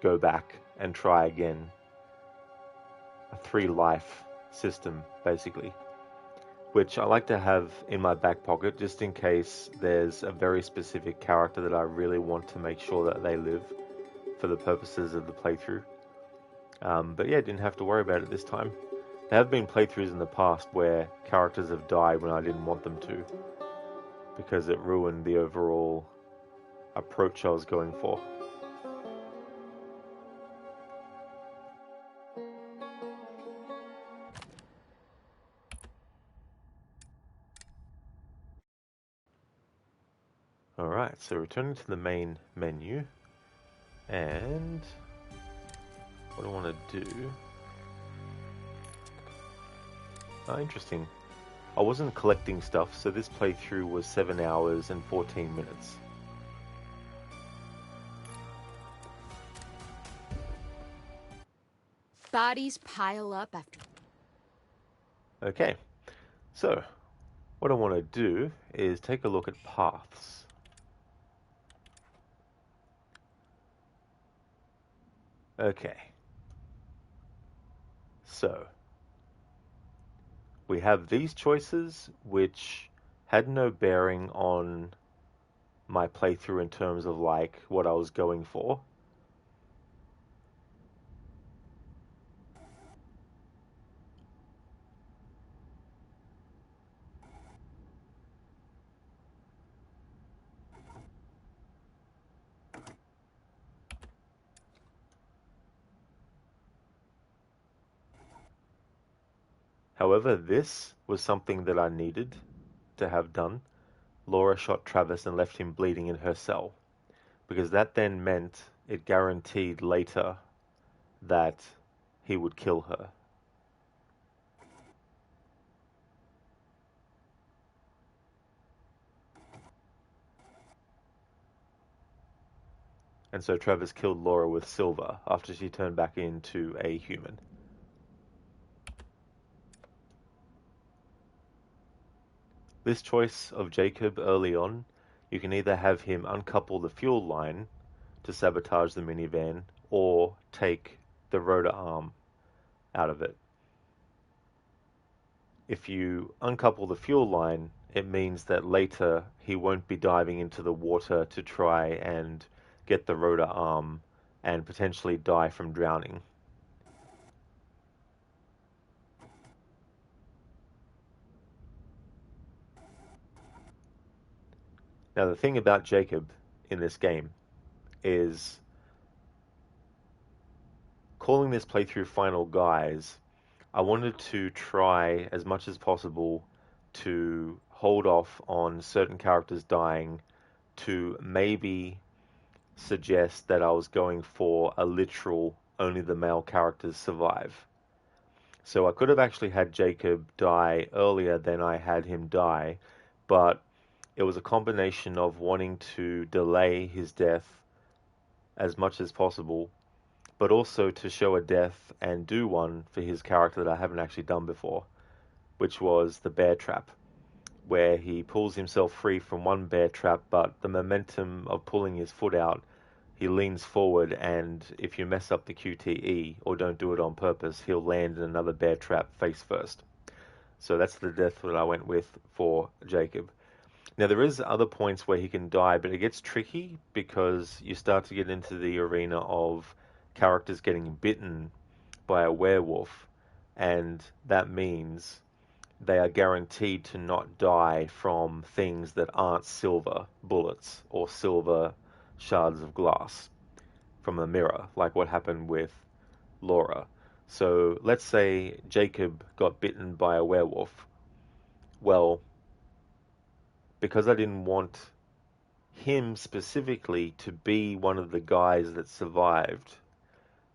go back and try again. A 3-life system, basically. Which I like to have in my back pocket just in case there's a very specific character that I really want to make sure that they live for the purposes of the playthrough. But yeah, didn't have to worry about it this time. There have been playthroughs in the past where characters have died when I didn't want them to, because it ruined the overall approach I was going for. Alright, so returning to the main menu, and what I want to do... Oh, interesting. I wasn't collecting stuff, so this playthrough was 7 hours and 14 minutes.
Bodies pile up after...
Okay, so what I want to do is take a look at paths. Okay, so we have these choices which had no bearing on my playthrough in terms of like what I was going for. However, this was something that I needed to have done. Laura shot Travis and left him bleeding in her cell, because that then meant it guaranteed later that he would kill her. And so Travis killed Laura with Silver after she turned back into a human. This choice of Jacob early on, you can either have him uncouple the fuel line to sabotage the minivan, or take the rotor arm out of it. If you uncouple the fuel line, it means that later he won't be diving into the water to try and get the rotor arm and potentially die from drowning. Now the thing about Jacob in this game is, calling this playthrough Final Guys, I wanted to try as much as possible to hold off on certain characters dying to maybe suggest that I was going for a literal only the male characters survive. So I could have actually had Jacob die earlier than I had him die, but it was a combination of wanting to delay his death as much as possible, but also to show a death and do one for his character that I haven't actually done before, which was the bear trap, where he pulls himself free from one bear trap, but the momentum of pulling his foot out, he leans forward, and if you mess up the QTE or don't do it on purpose, he'll land in another bear trap face first. So that's the death that I went with for Jacob. Now there is other points where he can die, but it gets tricky because you start to get into the arena of characters getting bitten by a werewolf, and that means they are guaranteed to not die from things that aren't silver bullets or silver shards of glass from a mirror, like what happened with Laura. So let's say Jacob got bitten by a werewolf. Well, because I didn't want him specifically to be one of the guys that survived,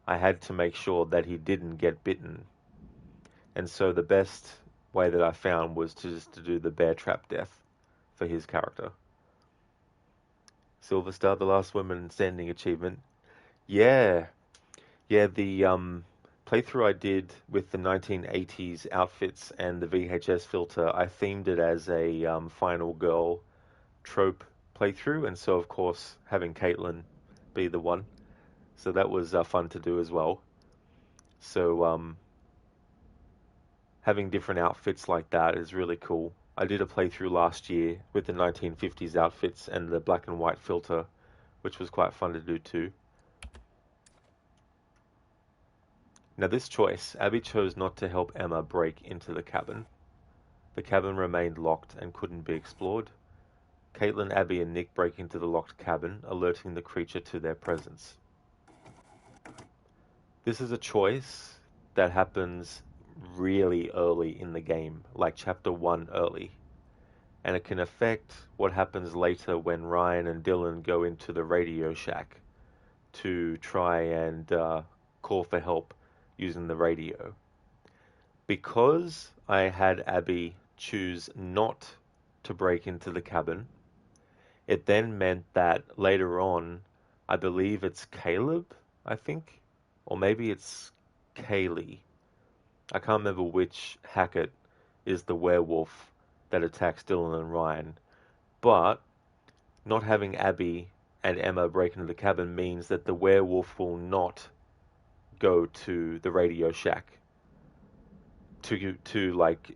I had to make sure that he didn't get bitten. And so the best way that I found was to do the bear trap death for his character. Silver Star, the last woman standing achievement. Yeah. Yeah, the playthrough I did with the 1980s outfits and the VHS filter, I themed it as a final girl trope playthrough, and so of course having Caitlin be the one. So that was fun to do as well. So having different outfits like that is really cool. I did a playthrough last year with the 1950s outfits and the black and white filter, which was quite fun to do too. Now this choice, Abby chose not to help Emma break into the cabin. The cabin remained locked and couldn't be explored. Caitlin, Abby, and Nick break into the locked cabin, alerting the creature to their presence. This is a choice that happens really early in the game, like chapter 1 early. And it can affect what happens later when Ryan and Dylan go into the Radio Shack to try and call for help using the radio. Because I had Abby choose not to break into the cabin, it then meant that later on, I believe it's Caleb, I think, or maybe it's Kaylee. I can't remember which Hackett is the werewolf that attacks Dylan and Ryan. But not having Abby and Emma break into the cabin means that the werewolf will not go to the Radio Shack to like,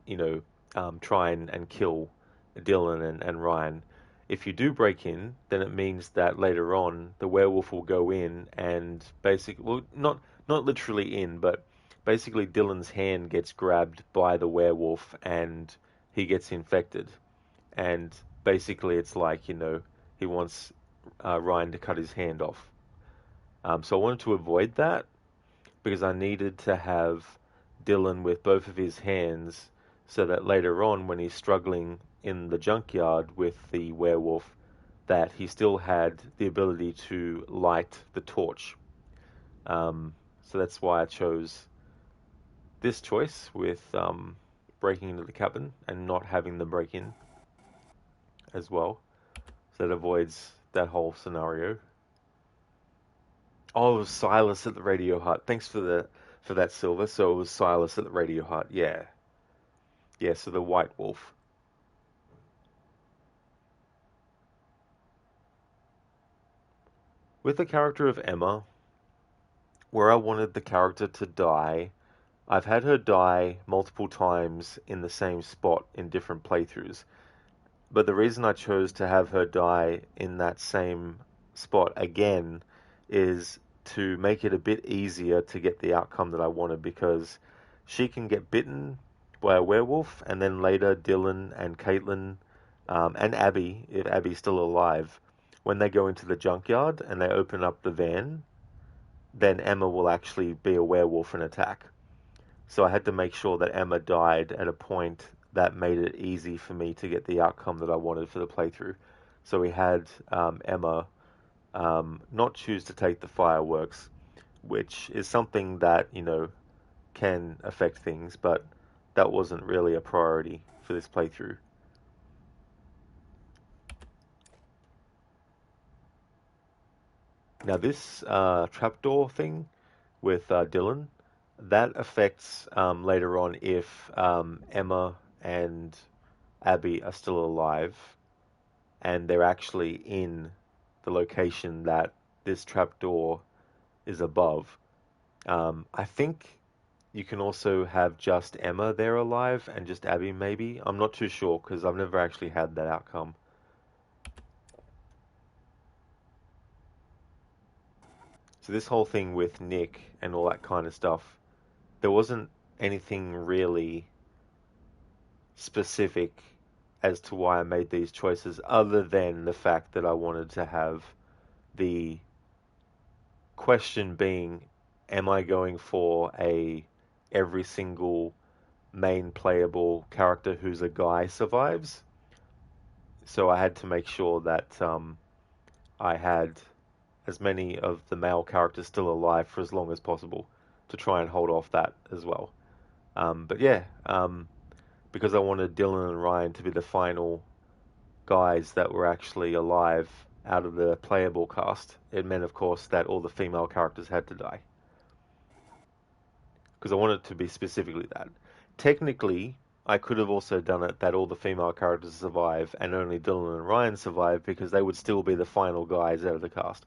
try and kill Dylan and Ryan. If you do break in, then it means that later on the werewolf will go in and basically, well, not literally in, but basically Dylan's hand gets grabbed by the werewolf and he gets infected. And basically it's like, he wants Ryan to cut his hand off. So I wanted to avoid that because I needed to have Dylan with both of his hands so that later on when he's struggling in the junkyard with the werewolf, that he still had the ability to light the torch. So that's why I chose this choice with breaking into the cabin and not having them break in as well. So that avoids that whole scenario. Oh, it was Silas at the Radio Hut. Thanks for that, Silver. So it was Silas at the Radio Hut. Yeah. Yeah, so the White Wolf. With the character of Emma, where I wanted the character to die, I've had her die multiple times in the same spot in different playthroughs. But the reason I chose to have her die in that same spot again is to make it a bit easier to get the outcome that I wanted, because she can get bitten by a werewolf, and then later Dylan and Caitlin and Abby, if Abby's still alive, when they go into the junkyard and they open up the van, then Emma will actually be a werewolf and attack. So I had to make sure that Emma died at a point that made it easy for me to get the outcome that I wanted for the playthrough. So we had Emma not choose to take the fireworks, which is something that, can affect things, but that wasn't really a priority for this playthrough. Now this trapdoor thing with Dylan, that affects later on if Emma and Abby are still alive and they're actually in the location that this trapdoor is above. I think you can also have just Emma there alive and just Abby maybe. I'm not too sure because I've never actually had that outcome. So this whole thing with Nick and all that kind of stuff, there wasn't anything really specific as to why I made these choices, other than the fact that I wanted to have the question being, am I going for every single main playable character who's a guy survives? So I had to make sure that I had as many of the male characters still alive for as long as possible to try and hold off that as well. But yeah, because I wanted Dylan and Ryan to be the final guys that were actually alive out of the playable cast, it meant, of course, that all the female characters had to die. Because I wanted it to be specifically that. Technically, I could have also done it that all the female characters survive and only Dylan and Ryan survive because they would still be the final guys out of the cast.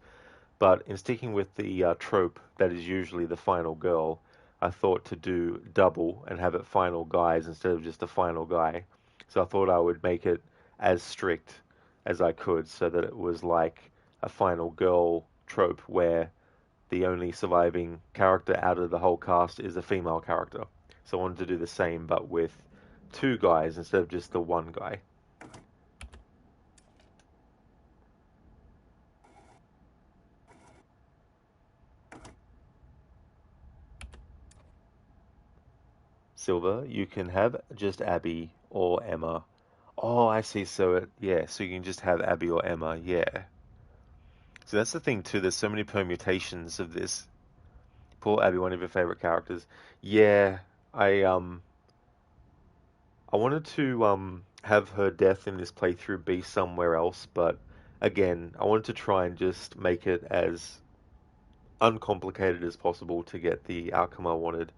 But in sticking with the trope that is usually the final girl, I thought to do double and have it final guys instead of just a final guy. So I thought I would make it as strict as I could so that it was like a final girl trope where the only surviving character out of the whole cast is a female character. So I wanted to do the same but with two guys instead of just the one guy. Silver, you can have just Abby or Emma. Oh, I see. So yeah, so you can just have Abby or Emma. Yeah. So that's the thing too. There's so many permutations of this. Poor Abby, one of your favorite characters. Yeah, I wanted to have her death in this playthrough be somewhere else, but again, I wanted to try and just make it as uncomplicated as possible to get the outcome I wanted.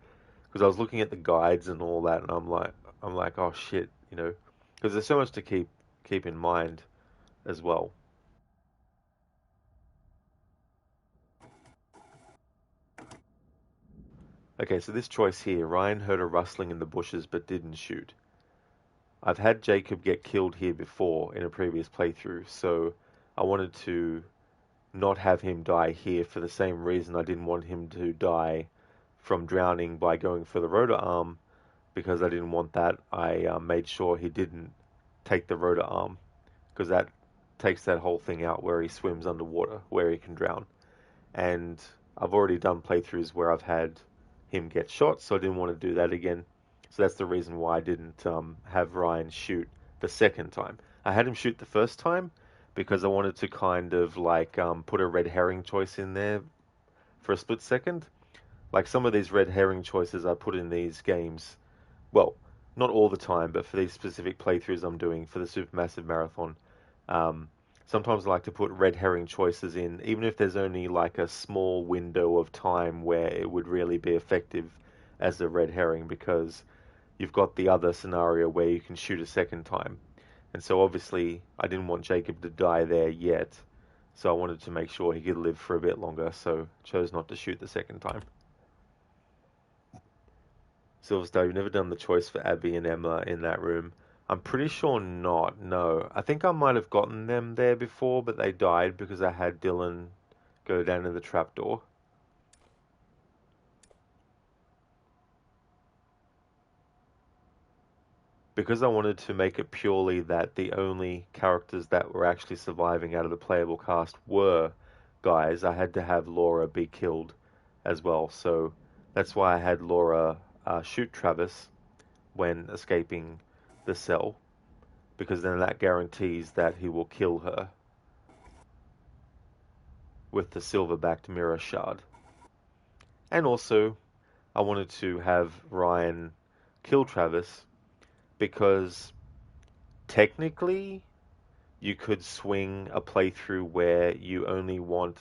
Because I was looking at the guides and all that, and I'm like, oh shit, you know, because there's so much to keep in mind as well. Okay, so this choice here, Ryan heard a rustling in the bushes but didn't shoot. I've had Jacob get killed here before in a previous playthrough, so I wanted to not have him die here for the same reason I didn't want him to die from drowning by going for the rotor arm, because I didn't want that. I made sure he didn't take the rotor arm, because that takes that whole thing out where he swims underwater, where he can drown. And I've already done playthroughs where I've had him get shot, so I didn't want to do that again. So that's the reason why I didn't have Ryan shoot the second time. I had him shoot the first time because I wanted to kind of like put a red herring choice in there for a split second. Like some of these red herring choices I put in these games, well, not all the time, but for these specific playthroughs I'm doing for the Supermassive Marathon, sometimes I like to put red herring choices in, even if there's only like a small window of time where it would really be effective as a red herring, because you've got the other scenario where you can shoot a second time. And so obviously I didn't want Jacob to die there yet, so I wanted to make sure he could live for a bit longer, so chose not to shoot the second time. Silverstar, you've never done the choice for Abby and Emma in that room. I'm pretty sure not, no. I think I might have gotten them there before, but they died because I had Dylan go down in the trapdoor. Because I wanted to make it purely that the only characters that were actually surviving out of the playable cast were guys, I had to have Laura be killed as well. So that's why I had Laura shoot Travis when escaping the cell, because then that guarantees that he will kill her with the silver-backed mirror shard. And also, I wanted to have Ryan kill Travis because technically you could swing a playthrough where you only want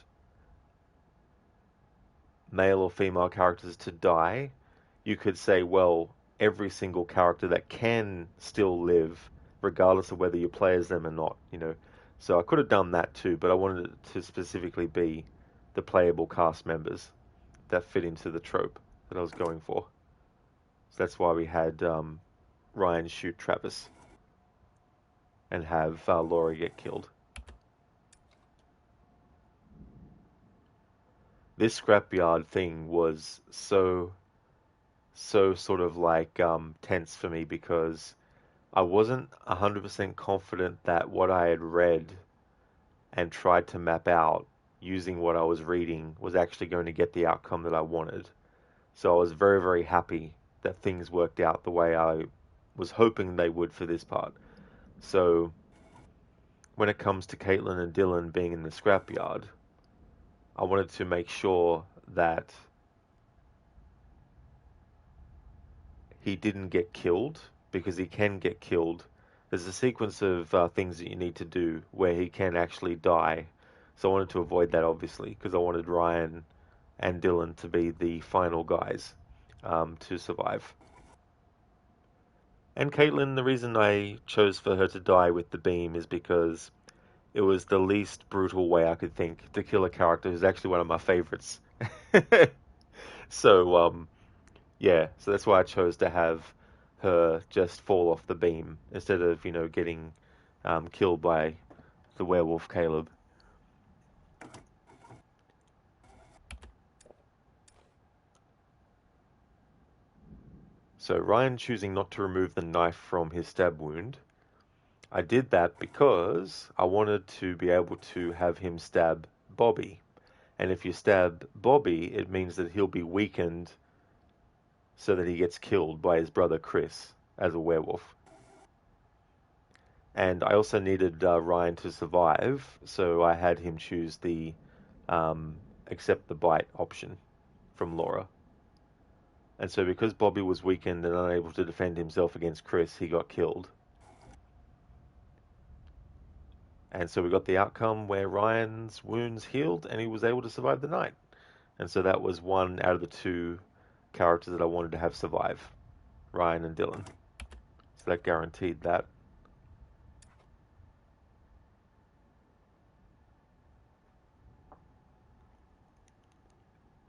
male or female characters to die. You could say, well, every single character that can still live, regardless of whether you play as them or not, you know. So I could have done that too, but I wanted it to specifically be the playable cast members that fit into the trope that I was going for. So that's why we had Ryan shoot Travis and have Laura get killed. This scrapyard thing was so sort of like tense for me because I wasn't 100% confident that what I had read and tried to map out using what I was reading was actually going to get the outcome that I wanted. So I was very, very happy that things worked out the way I was hoping they would for this part. So when it comes to Caitlin and Dylan being in the scrapyard, I wanted to make sure that he didn't get killed, because he can get killed. There's a sequence of things that you need to do where he can actually die. So I wanted to avoid that, obviously, because I wanted Ryan and Dylan to be the final guys to survive. And Caitlin, the reason I chose for her to die with the beam is because it was the least brutal way I could think to kill a character who's actually one of my favorites. So, yeah, so that's why I chose to have her just fall off the beam instead of, getting killed by the werewolf Caleb. So Ryan choosing not to remove the knife from his stab wound, I did that because I wanted to be able to have him stab Bobby. And if you stab Bobby, it means that he'll be weakened so that he gets killed by his brother Chris as a werewolf. And I also needed Ryan to survive, so I had him choose the accept the bite option from Laura. And so because Bobby was weakened and unable to defend himself against Chris, he got killed. And so we got the outcome where Ryan's wounds healed and he was able to survive the night. And so that was one out of the two characters that I wanted to have survive, Ryan and Dylan. So that guaranteed that.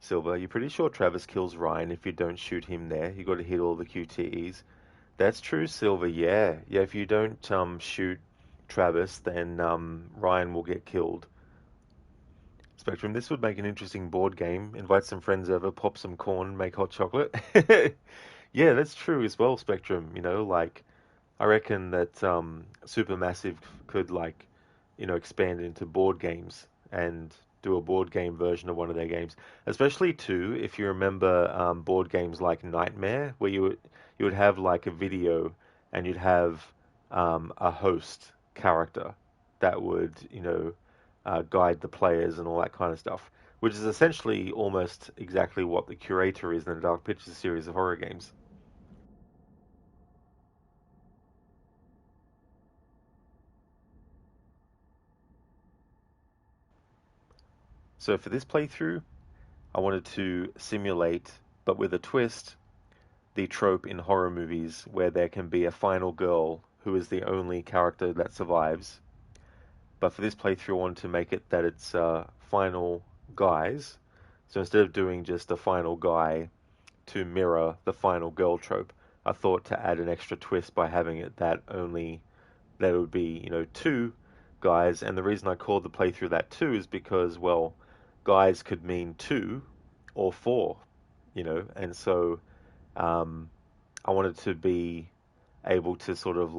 Silver, you're pretty sure Travis kills Ryan if you don't shoot him there. You got to hit all the QTEs. That's true, Silver. Yeah, if you don't shoot Travis, then Ryan will get killed. Spectrum, this would make an interesting board game. Invite some friends over, pop some corn, make hot chocolate. Yeah, that's true as well, Spectrum. I reckon that Supermassive could expand into board games and do a board game version of one of their games. Especially too, if you remember board games like Nightmare, where you would have like a video and you'd have a host character that would guide the players and all that kind of stuff, which is essentially almost exactly what the curator is in the Dark Pictures series of horror games. So for this playthrough, I wanted to simulate, but with a twist, the trope in horror movies where there can be a final girl who is the only character that survives. But for this playthrough, I wanted to make it that it's final guys. So instead of doing just a final guy to mirror the final girl trope, I thought to add an extra twist by having it that it would be, two guys. And the reason I called the playthrough that two is because, well, guys could mean two or four, and so I wanted to be able to sort of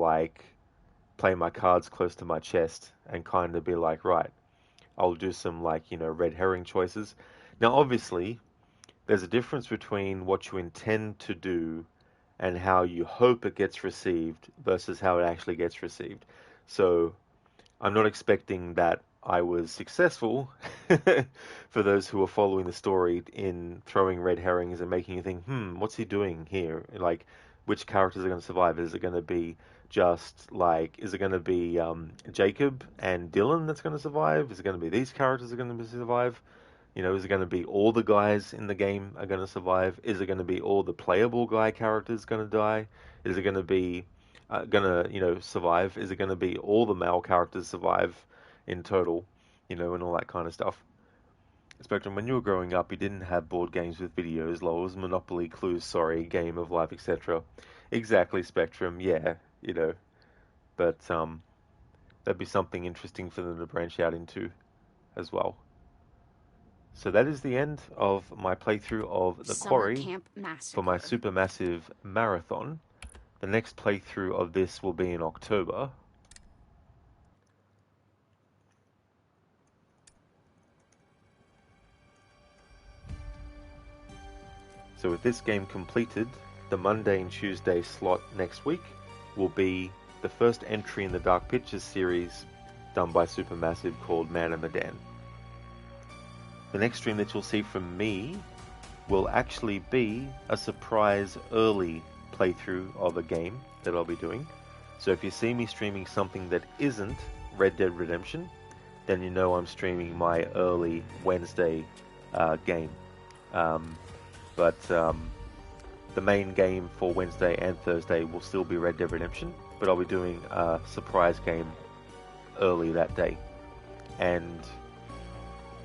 play my cards close to my chest and kind of be like, right, I'll do some red herring choices. Now, obviously, there's a difference between what you intend to do and how you hope it gets received versus how it actually gets received. So I'm not expecting that I was successful for those who are following the story in throwing red herrings and making you think, what's he doing here? Which characters are going to survive? Is it going to be is it going to be Jacob and Dylan that's going to survive? Is it going to be these characters that are going to survive? Is it going to be all the guys in the game are going to survive? Is it going to be all the playable guy characters going to die? Is it going to be survive? Is it going to be all the male characters survive in total, and all that kind of stuff? Spectrum, when you were growing up, you didn't have board games with videos, Lols, Monopoly, Clues, Sorry, Game of Life, etc. Exactly, Spectrum, yeah, but that'd be something interesting for them to branch out into as well. So that is the end of my playthrough of the Quarry for my Supermassive Marathon. The next playthrough of this will be in October. So with this game completed, the Monday and Tuesday slot next week will be the first entry in the Dark Pictures series done by Supermassive called Man and Medan. The next stream that you'll see from me will actually be a surprise early playthrough of a game that I'll be doing. So if you see me streaming something that isn't Red Dead Redemption, then you know I'm streaming my early Wednesday game. But the main game for Wednesday and Thursday will still be Red Dead Redemption, but I'll be doing a surprise game early that day. And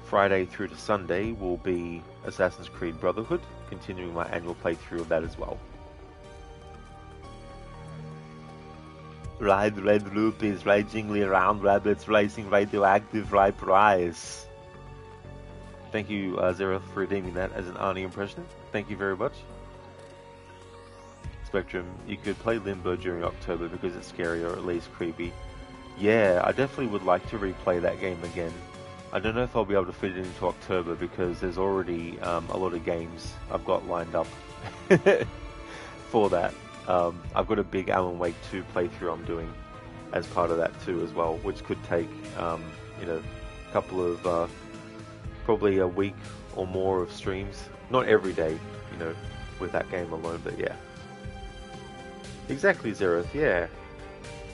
Friday through to Sunday will be Assassin's Creed Brotherhood, continuing my annual playthrough of that as well. Ride Red Rupees, ride jingly around rabbits, racing radioactive ripe rice. Thank you, Zero, for redeeming that as an Arnie impression. Thank you very much. Spectrum, you could play Limbo during October because it's scary or at least creepy. Yeah, I definitely would like to replay that game again. I don't know if I'll be able to fit it into October because there's already a lot of games I've got lined up for that. I've got a big Alan Wake 2 playthrough I'm doing as part of that too as well, which could take a couple of probably a week or more of streams. Not every day, with that game alone, but yeah. Exactly, Zereth, yeah.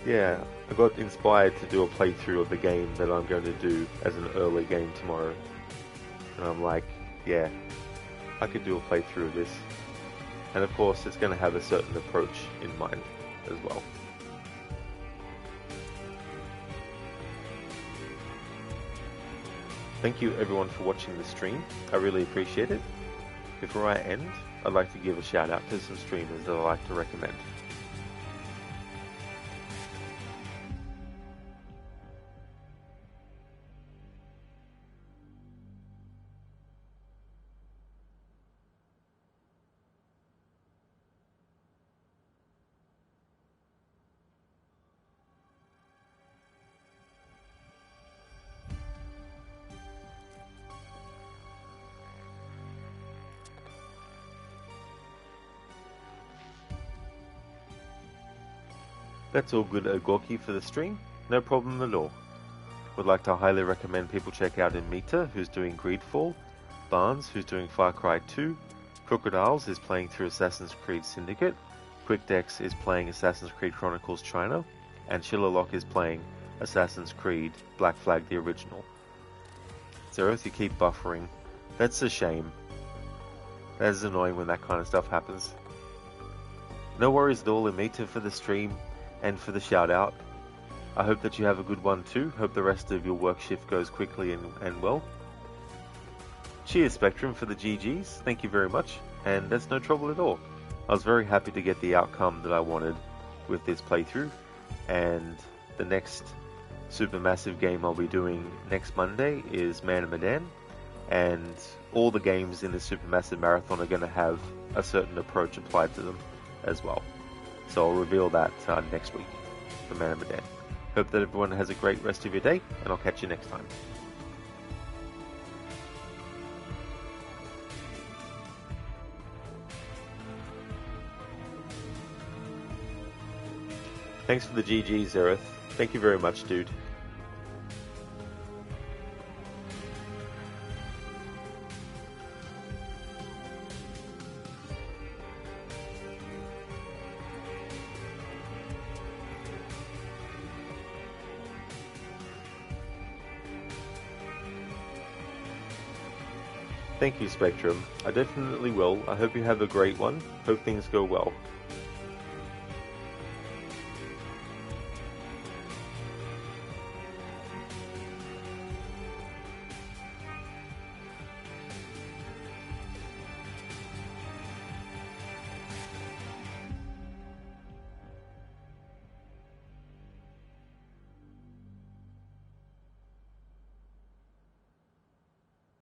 Yeah, I got inspired to do a playthrough of the game that I'm going to do as an early game tomorrow. And I'm like, yeah, I could do a playthrough of this. And of course, it's going to have a certain approach in mind as well. Thank you everyone for watching the stream. I really appreciate it. Before I end, I'd like to give a shout out to some streamers that I like to recommend. That's all good, Ogorki, for the stream. No problem at all. Would like to highly recommend people check out Imita, who's doing Greedfall, Barnes, who's doing Far Cry 2, Crocodiles is playing through Assassin's Creed Syndicate, QuickDex is playing Assassin's Creed Chronicles China, and Chillerlock is playing Assassin's Creed Black Flag the original. Zeroth, you keep buffering. That's a shame. That is annoying when that kind of stuff happens. No worries at all, Imita, for the stream and for the shout out. I hope that you have a good one too. Hope the rest of your work shift goes quickly and well. Cheers, Spectrum, for the GGs. Thank you very much, and that's no trouble at all. I was very happy to get the outcome that I wanted with this playthrough, and the next Supermassive game I'll be doing next Monday is Man and Medan, and all the games in the Supermassive Marathon are going to have a certain approach applied to them as well. So I'll reveal that next week for Man and Medan. Hope that everyone has a great rest of your day, and I'll catch you next time. Thanks for the GG, Zereth. Thank you very much, dude. Thank you, Spectrum. I definitely will. I hope you have a great one. Hope things go well.